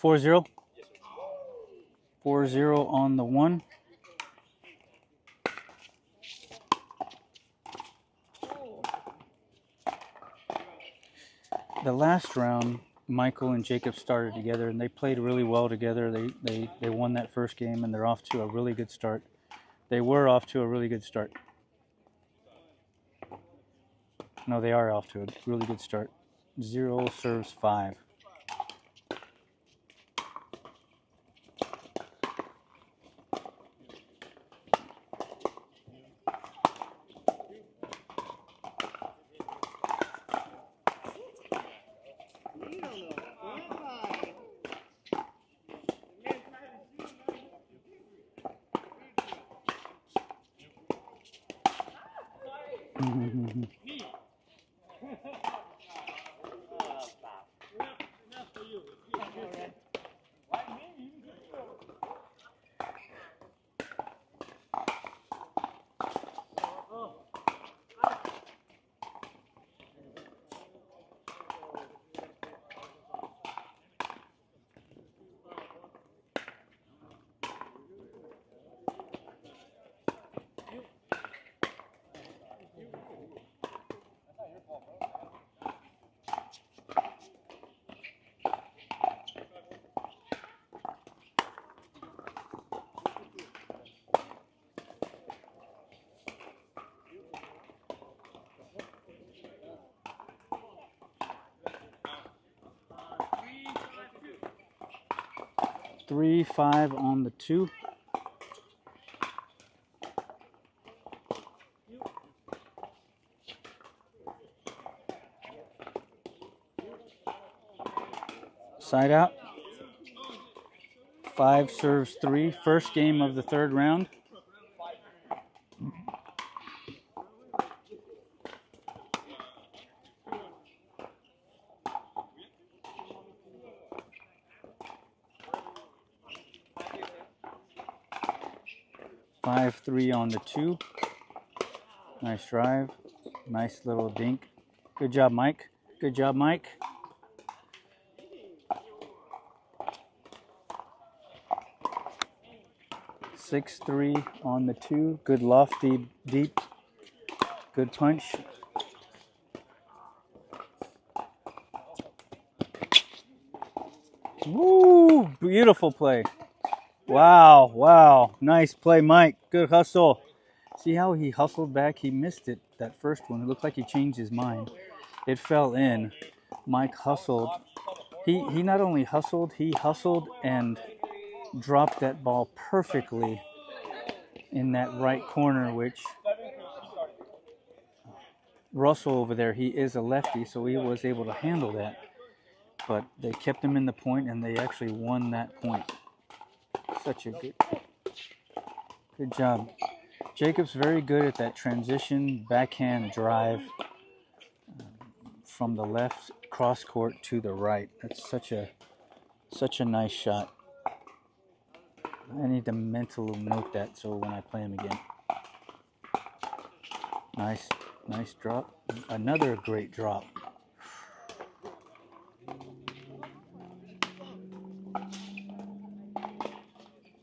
A: 4-0. 4-0 on the 1. The last round, Michael and Jacob started together, and they played really well together. They won that first game, and they're off to a really good start. They were off to a really good start. No, they are off to a really good start. 0 serves 5. Three, 5 on the 2. Side out. 5 serves 3. First game of the third round. Five, 3 on the 2. Nice drive. Nice little dink. Good job, Mike. Good job, Mike. Six, 3 on the 2. Good lofty, deep. Good punch. Woo! Beautiful play. Wow, wow. Nice play, Mike. Good hustle. See how he hustled back? He missed it, that first one. It looked like he changed his mind. It fell in. Mike hustled. He not only hustled, he hustled and dropped that ball perfectly in that right corner, which Russell over there, he is a lefty, so he was able to handle that. But they kept him in the point, and they actually won that point. Such a good job. Jacob's very good at that transition backhand drive from the left cross court to the right. That's such a nice shot. I need to mentally note that so when I play him again. Nice drop. Another great drop.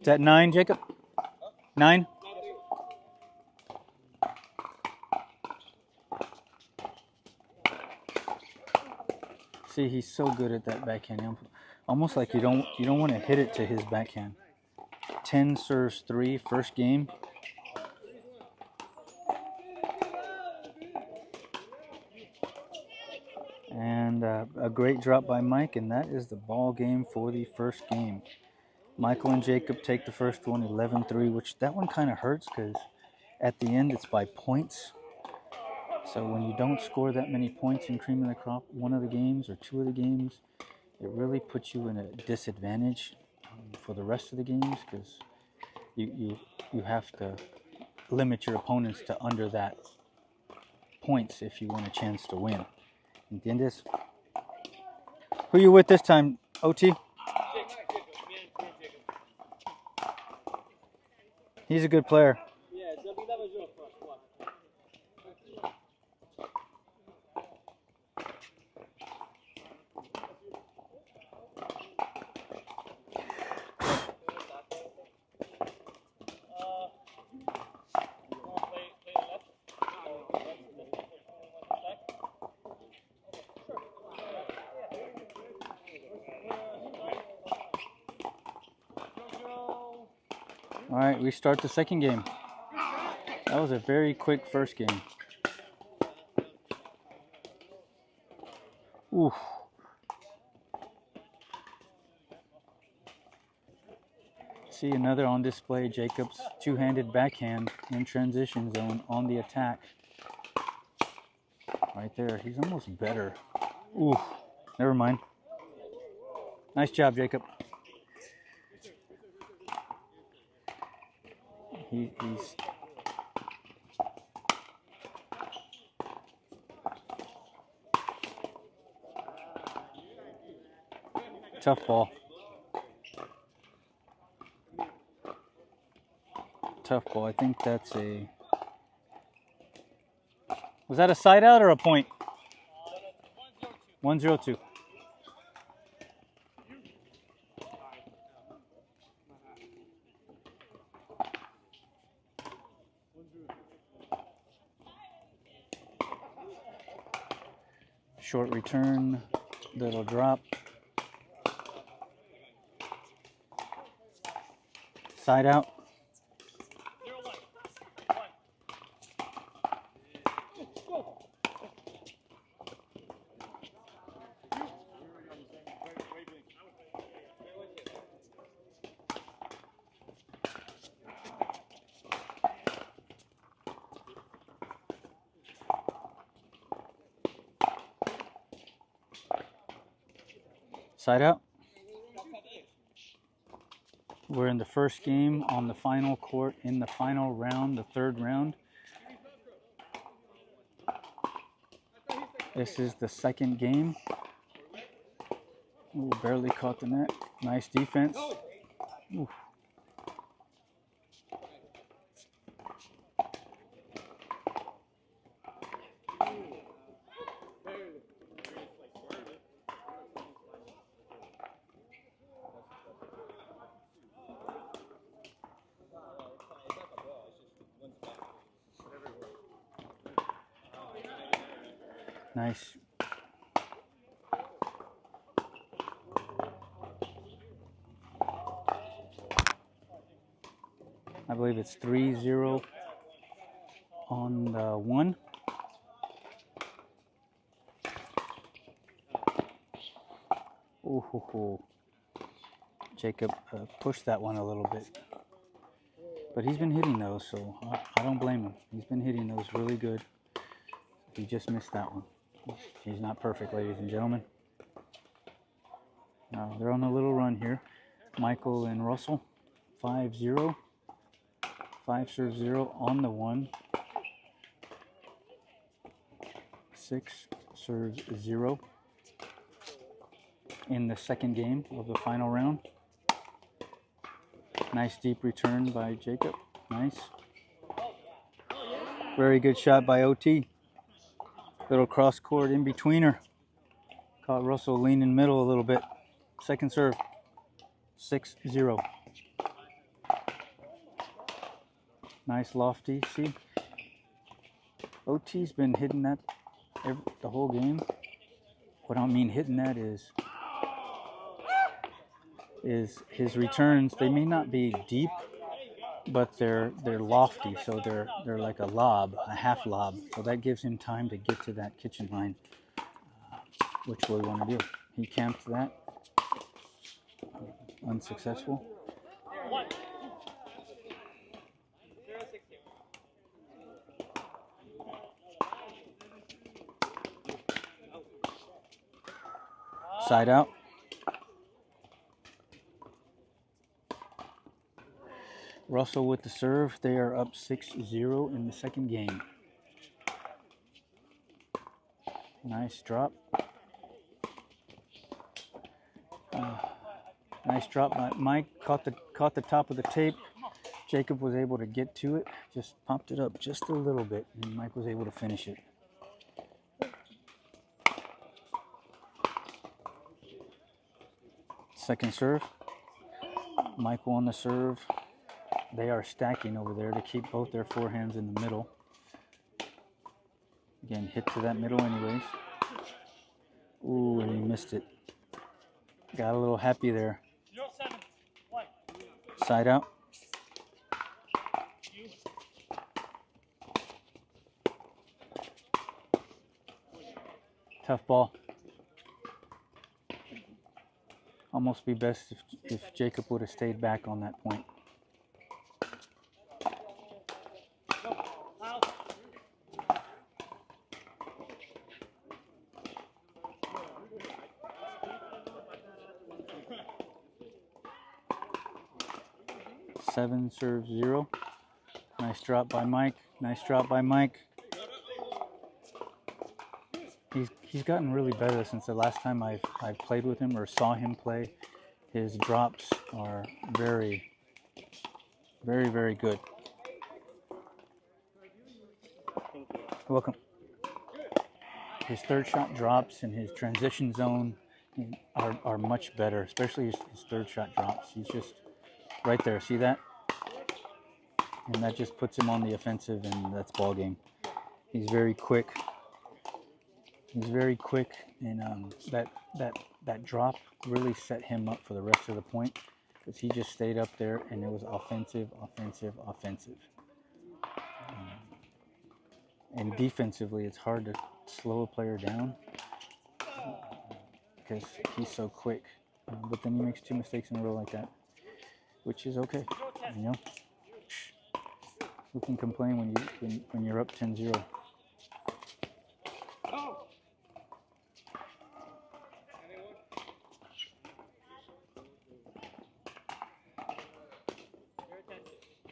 A: Is that 9, Jacob? 9? See, he's so good at that backhand. Almost like you don't want to hit it to his backhand. 10 serves 3, first game. And a great drop by Mike, and that is the ball game for the first game. Michael and Jacob take the first one, 11-3, which that one kind of hurts because at the end it's by points. So when you don't score that many points in Cream of the Crop, one of the games or two of the games, it really puts you in a disadvantage for the rest of the games because you have to limit your opponents to under that points if you want a chance to win. ¿Entiendes? Who you with this time, OT? He's a good player. All right, we start the second game. That was a very quick first game. Oof. See another on display. Jacob's two-handed backhand in transition zone on the attack. Right there. He's almost better. Ooh. Never mind. Nice job, Jacob. He's tough ball. Tough ball. I think that's a... Was that a side out or a point? 102. Short return, little drop. Side out. Side out. We're in the first game on the final court in the final round, the third round. This is the second game. Ooh, barely caught the net. Nice defense. Ooh. Nice. I believe it's 3-0 on the one. Ooh, Jacob pushed that one a little bit. But he's been hitting those, so I don't blame him. He's been hitting those really good. He just missed that one. He's not perfect, ladies and gentlemen. Now they're on a little run here. Michael and Russell, 5-0. 5-0 on the one. 6-0 in the second game of the final round. Nice deep return by Jacob. Nice. Very good shot by OT. Little cross court in between her. Caught Russell leaning middle a little bit. Second serve. 6-0. Nice lofty. See? OT's been hitting that the whole game. What I mean hitting that is his returns. They may not be deep, but they're lofty, so they're like a lob, a half lob. So that gives him time to get to that kitchen line, which we want to do. He camped that, unsuccessful. Side out. Russell with the serve. They are up 6-0 in the second game. Nice drop. Nice drop by Mike. Caught the top of the tape. Jacob was able to get to it. Just popped it up just a little bit, and Mike was able to finish it. Second serve. Michael on the serve. They are stacking over there to keep both their forehands in the middle. Again, hit to that middle anyways. Ooh, and he missed it. Got a little happy there. Side out. Tough ball. Almost be best if Jacob would have stayed back on that point. Seven serves 0. Nice drop by Mike. Nice drop by Mike. He's gotten really better since the last time I've played with him or saw him play. His drops are very, very, very good. Welcome. His third shot drops and his transition zone are much better, especially his third shot drops. He's just right there. See that? And that just puts him on the offensive, and that's ball game. He's very quick. He's very quick, and that drop really set him up for the rest of the point because he just stayed up there, and it was offensive, offensive, offensive. And defensively, it's hard to slow a player down because he's so quick. But then he makes 2 mistakes in a row like that, which is okay. You know, who can complain when you're up 10-0?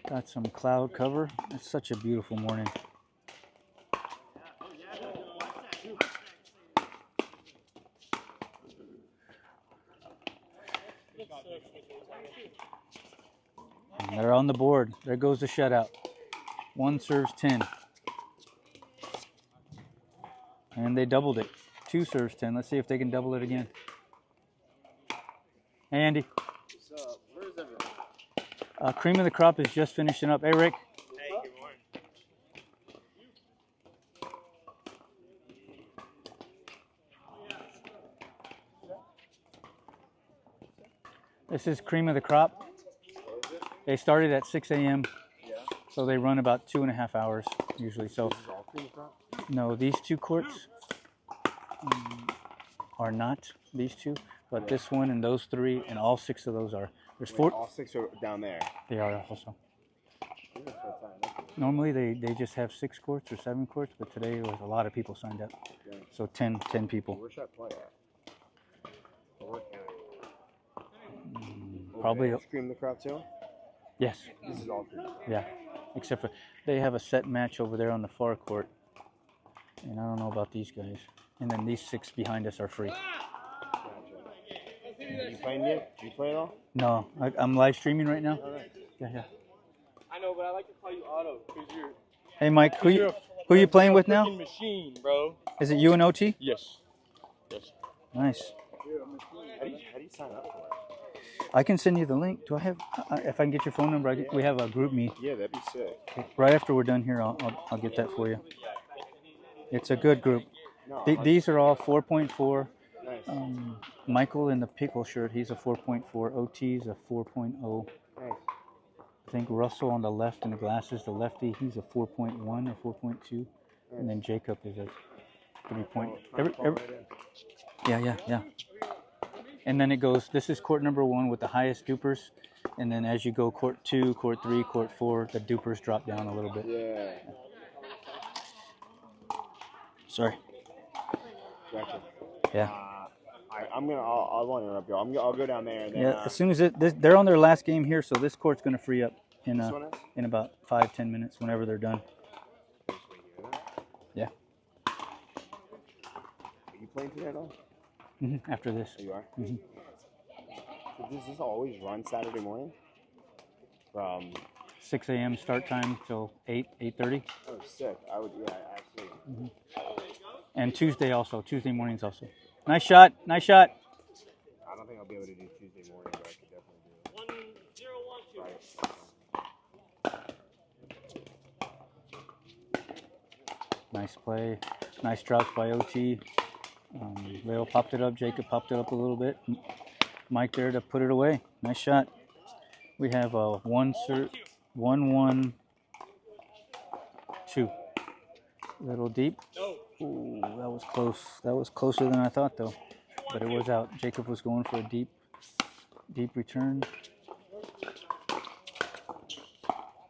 A: Got some cloud cover. It's such a beautiful morning. And they're on the board. There goes the shutout. 1 serves 10. And they doubled it. 2 serves 10. Let's see if they can double it again. Hey, Andy.
C: What's up? Where's everyone?
A: Cream of the Crop is just finishing up. Hey, Rick.
C: Hey, good morning.
A: This is Cream of the crop. They started at 6 a.m.
C: Yeah.
A: So they run about 2.5 hours usually. So
C: This is all cream crop?
A: no, these 2 courts are not these 2, but this one and those 3 and all 6 of those are. There's 4.
C: All 6 are down there.
A: They are also. Normally they just have 6 courts or 7 courts, but today there was a lot of people signed up.
C: Okay.
A: So 10 people.
C: Where should I play at? Or where can I?
A: Probably.
C: Cream the crop too?
A: Yes.
C: This is all cream.
A: Yeah. Except for they have a set match over there on the far court. And I don't know about these guys. And then these 6 behind us are free.
C: Gotcha. You playing yet? You play at all?
A: No, I'm live streaming right now.
C: All right.
A: Yeah.
B: I know, but I like to call you Otto because you're.
A: Hey, Mike, who you playing with now?
B: Machine, bro.
A: Is it you and OT?
B: Yes. Yes.
A: Nice.
C: How do you sign up for it?
A: I can send you the link. Do I have? If I can get your phone number, we have a group me.
C: Yeah, that'd be sick.
A: Right after we're done here, I'll get that for you. It's a good group.
C: No,
A: These are all 4.4.
C: nice.
A: Michael in the pickle shirt, he's a 4.4. OT's a 4.0.
C: Nice.
A: I think Russell on the left in the glasses, the lefty, he's a 4.1 or 4.2. And then Jacob is a 3 point. Yeah. And then it goes, this is court number 1 with the highest dupers. And then as you go court 2, court 3, court 4, the dupers drop down a little bit.
C: Yeah.
A: Sorry.
C: Gotcha.
A: Yeah.
C: I won't interrupt you. I'll go down there and then.
A: Yeah, as soon as they're on their last game here, so this court's going to free up in
C: This one is?
A: in about 5-10 minutes whenever they're done. Yeah.
C: Are you playing today at all?
A: After this.
C: Oh, you are? So does this always run Saturday morning? From
A: 6 a.m. start time till 8:30.
C: Oh, sick. I would, yeah, absolutely.
A: And Tuesday also. Tuesday mornings also. Nice shot. Nice shot.
C: I don't think I'll be able to do Tuesday morning, but I could definitely do it.
A: Nice play. Nice drops by OT. Leo popped it up. Jacob popped it up a little bit. Mike there to put it away. Nice shot. We have a 1-1-2. Little deep. Ooh, that was close. That was closer than I thought, though. But it was out. Jacob was going for a deep return.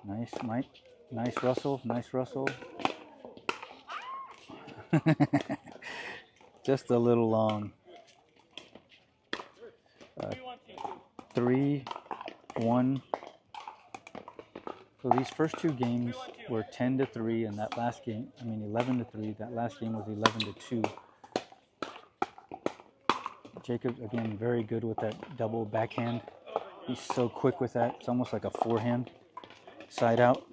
A: Nice, Mike. Nice Russell. Nice Russell. Just a little long. 3-1. So these first two games were 10-3, and that last game, 11-3. That last game was 11-2. Jacob, again, very good with that double backhand. He's so quick with that. It's almost like a forehand. Side out.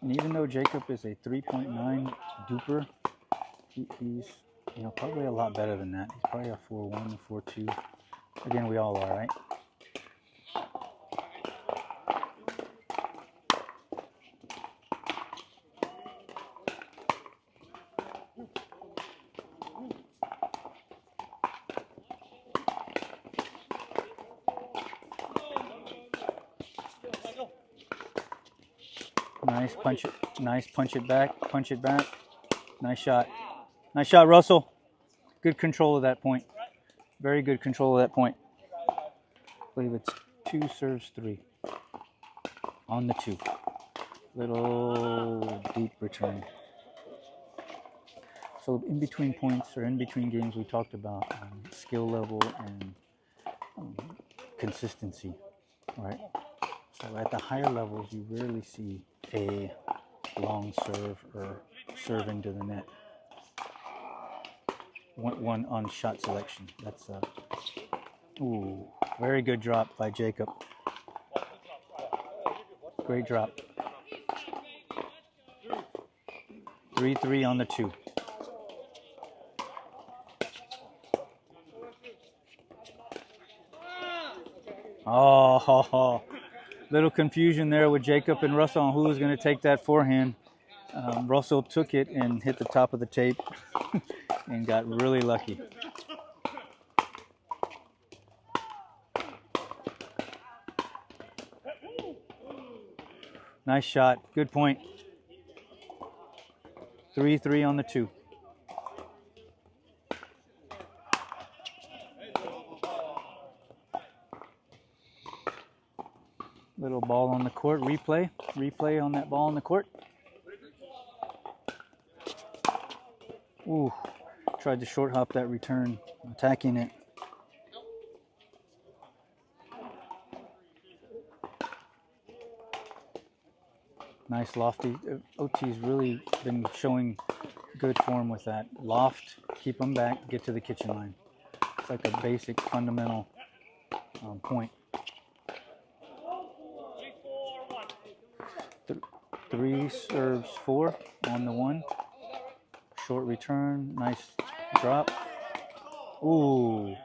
A: And even though Jacob is a 3.9 duper, he's probably a lot better than that. He's probably a 4.1, 4.2. Again, we all are, right? Nice, punch it. Nice, punch it back. Punch it back. Nice shot. Nice shot, Russell. Good control of that point. Very good control of that point. I believe it's 2 serves 3 on the 2. Little deep return. So in between points or in between games, we talked about skill level and consistency, right? So at the higher levels, you rarely see a long serve or serve into the net. One on shot selection. That's ooh, very good drop by Jacob. Great drop. 3-3 on the 2. Oh, little confusion there with Jacob and Russell on who was going to take that forehand. Russell took it and hit the top of the tape and got really lucky. Nice shot. Good point. 3-3 on the 2. Little ball on the court. Replay. Replay on that ball on the court. Ooh. Tried to short hop that return. Attacking it. Nice lofty. OT's really been showing good form with that. Loft, keep them back, get to the kitchen line. It's like a basic fundamental point. 3 serves 4 on the 1. Short return, nice drop. Ooh,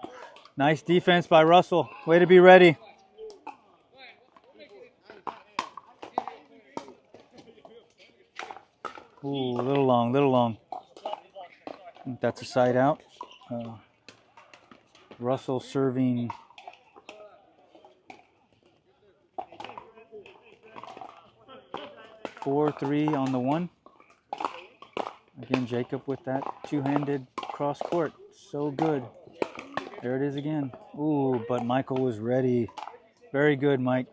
A: nice defense by Russell. Way to be ready. Ooh, a little long, little long. I think that's a side out. Russell serving 4-3 on the 1. Again, Jacob with that two-handed cross court. So good. There it is again. Ooh, but Michael was ready. Very good, Mike.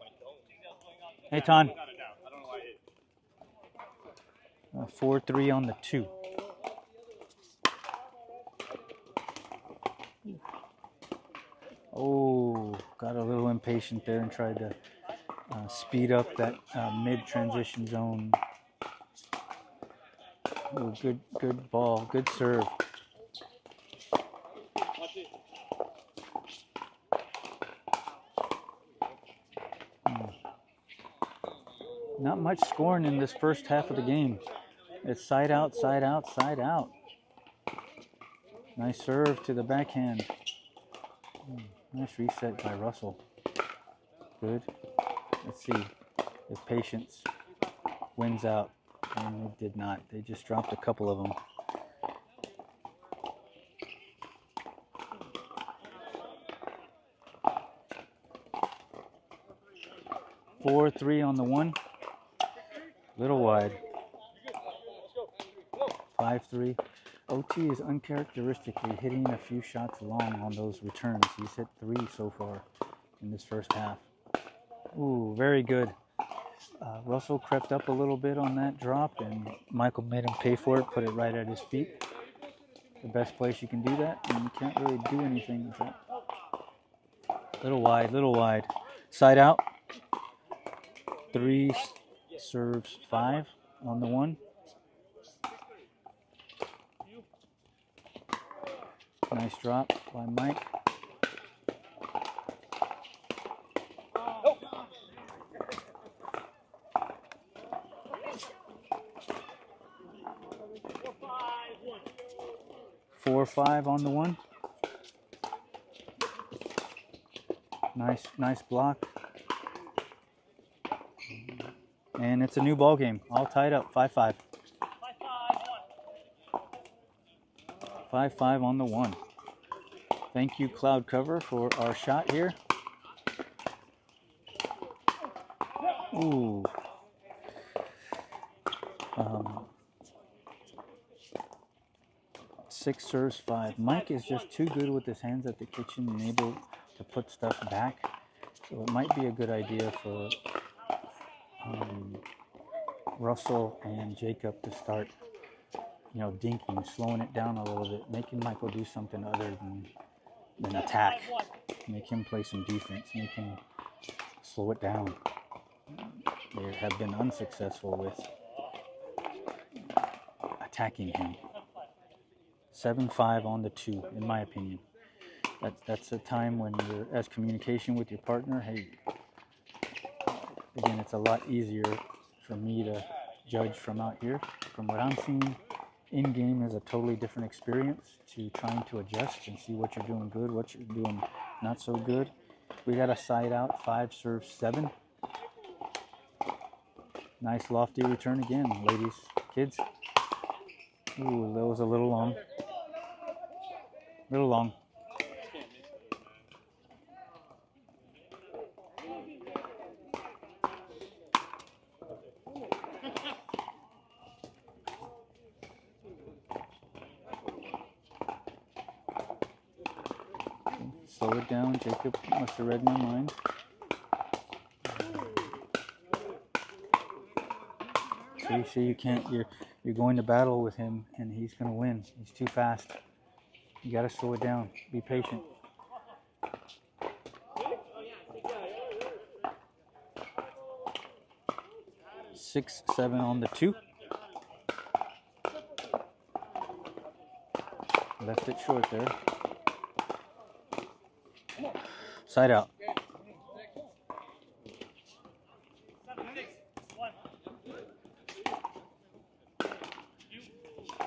A: Hey, Ton. 4-3 on the 2. Oh, got a little impatient there and tried to speed up that mid-transition zone. Ooh, good ball, good serve. Not much scoring in this first half of the game. It's side out, side out, side out. Nice serve to the backhand. Nice reset by Russell. Good. Let's see if patience wins out. And it did not. They just dropped a couple of them. Four, 3 on the 1. Little wide. 5-3. OT is uncharacteristically hitting a few shots long on those returns. He's hit 3 so far in this first half. Ooh, very good. Russell crept up a little bit on that drop, and Michael made him pay for it, put it right at his feet. The best place you can do that, and you can't really do anything with that. Little wide. Side out. 3 serves 5 on the 1. Nice drop by Mike. Four, 5 on the 1. Nice block. And it's a new ball game. All tied up. 5-5. 5-5 on the 1. Thank you, Cloud Cover, for our shot here. Ooh. 6 serves 5. Mike is just too good with his hands at the kitchen and able to put stuff back. So it might be a good idea for Russell and Jacob to start, dinking, slowing it down a little bit, making Michael do something other than attack. Make him play some defense, make him slow it down. They have been unsuccessful with attacking him. 7-5 on the 2, in my opinion. That's a time when you're as communication with your partner. Hey, again, it's a lot easier for me to judge from out here. From what I'm seeing, in-game is a totally different experience to trying to adjust and see what you're doing good, what you're doing not so good. We got a side out, 5 serves 7. Nice lofty return again, ladies, kids. Ooh, that was a little long. Slow it down. Jacob must have read my mind. See, you can't. You're going to battle with him, and he's going to win. He's too fast. You got to slow it down. Be patient. 6-7 on the 2. Left it short there. Side out.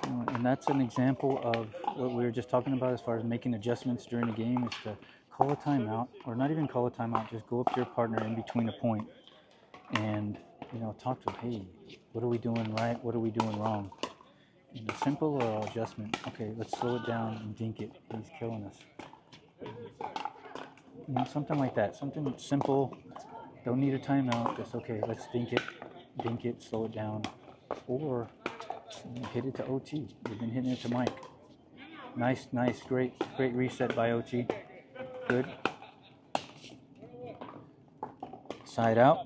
A: And that's an example of what we were just talking about as far as making adjustments during the game, is to call a timeout, or not even call a timeout, just go up to your partner in between a point and, talk to them. Hey, what are we doing right? What are we doing wrong? And a simple adjustment. Okay, let's slow it down and dink it. He's killing us. Something like that. Something simple. Don't need a timeout. Just, okay, let's dink it, slow it down. Or hit it to OT. We've been hitting it to Mike. Nice, great reset by OT. Good. Side out.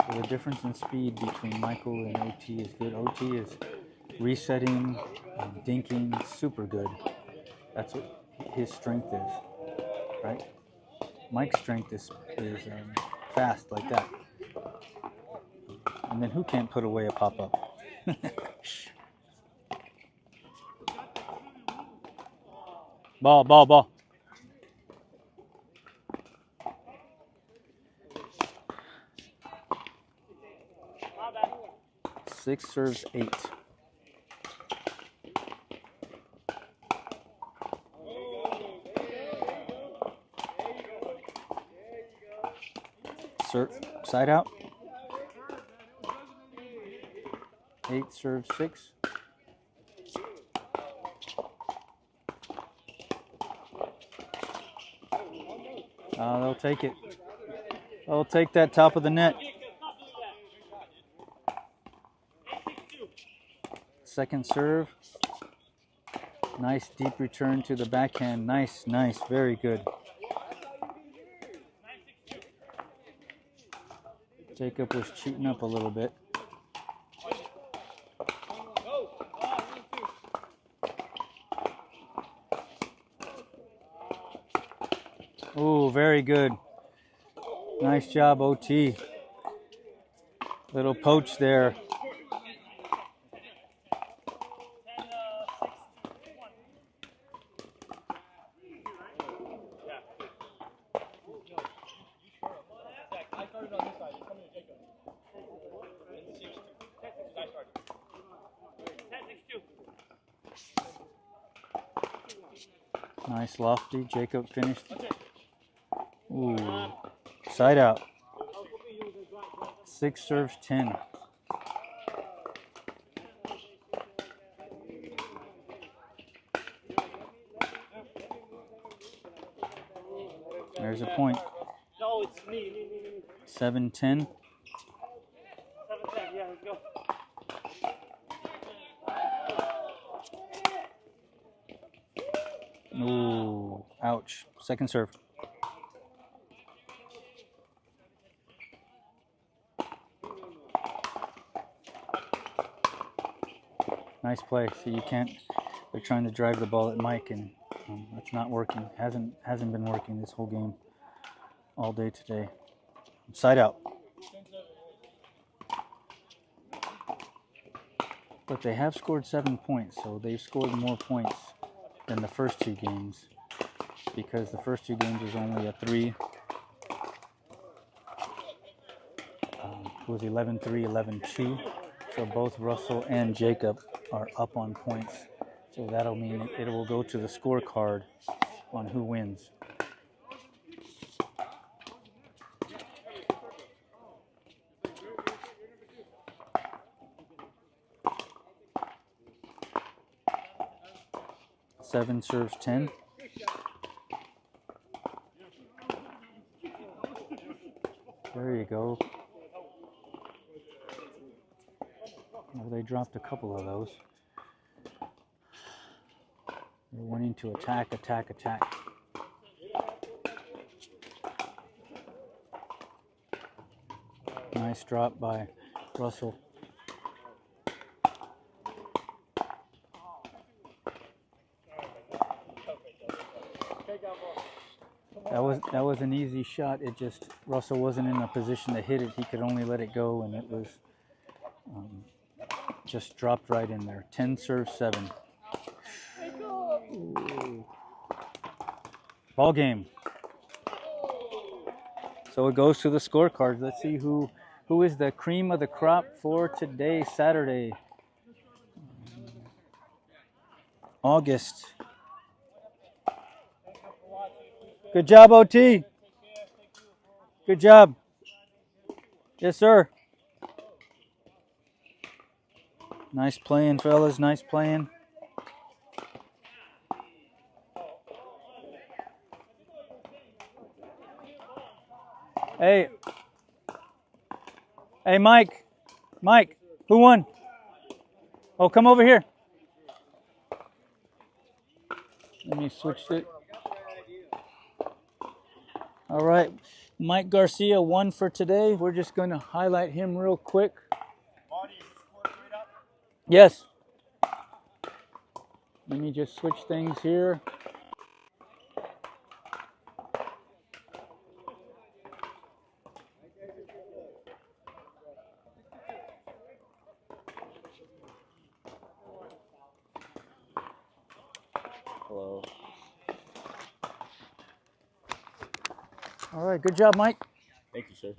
A: So the difference in speed between Michael and OT is good. OT is resetting, dinking, super good. That's what his strength is, right? Mike's strength is fast like that. And then who can't put away a pop-up? Ball. 6 serves 8. Side out. 8 serves 6. They'll take it. They'll take that top of the net. second serve. Nice deep return to the backhand. Nice, nice, very good. Jacob was cheating up a little bit. Ooh, very good. Nice job, OT. Little poach there. Nice lofty. Jacob finished. Ooh, side out. 6 serves 10. There's a point.
C: No, it's me.
A: 7-10.
C: 7-10, yeah, let's go.
A: Ooh, ouch. Second serve. Nice play. See, you can't. They're trying to drive the ball at Mike, and that's not working. Hasn't been working this whole game, all day today. Side out. But they have scored 7 points, so they've scored more points than the first 2 games, because the first 2 games was only a 3. It was 11-3, 11-2. So both Russell and Jacob are up on points. So that'll mean it will go to the scorecard on who wins. Seven serves 10. There you go. Well, they dropped a couple of those. They're wanting to attack. Nice drop by Russell. That was an easy shot. It just, Russell wasn't in a position to hit it. He could only let it go, and it was just dropped right in there. 10 serves 7. Ooh. Ball game. So it goes to the scorecards. Let's see who is the cream of the crop for today, Saturday, August. Good job, OT. Good job. Yes, sir. Nice playing, fellas. Nice playing. Hey, Mike, who won? Oh, come over here. Let me switch it. All right, Mike Garcia won for today. We're just going to highlight him real quick.
C: Marty, is the score straight up?
A: Yes. Let me just switch things here.
B: Hello.
A: All right, good job, Mike.
B: Thank you, sir.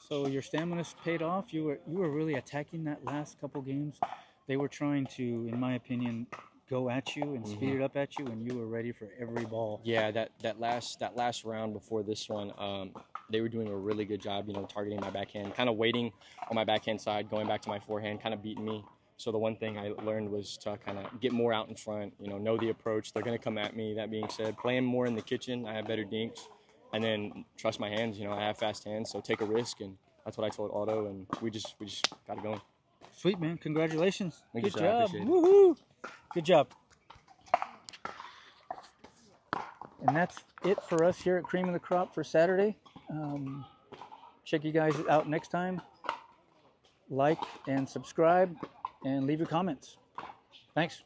A: So your stamina's paid off. You were really attacking that last couple games. They were trying to, in my opinion, go at you and speed it up at you, and you were ready for every ball.
B: Yeah, that last round before this one, they were doing a really good job, targeting my backhand, kind of waiting on my backhand side, going back to my forehand, kind of beating me. So the one thing I learned was to kind of get more out in front, know the approach. They're going to come at me. That being said, playing more in the kitchen, I have better dinks. And then trust my hands, I have fast hands, so take a risk. And that's what I told Otto, and we just got it going.
A: Sweet, man. Congratulations.
B: Thank you,
A: Good
B: sir. I
A: job.
B: appreciate it.
A: Woohoo. Good job. And that's it for us here at Cream of the Crop for Saturday. Check you guys out next time. Like and subscribe and leave your comments. Thanks.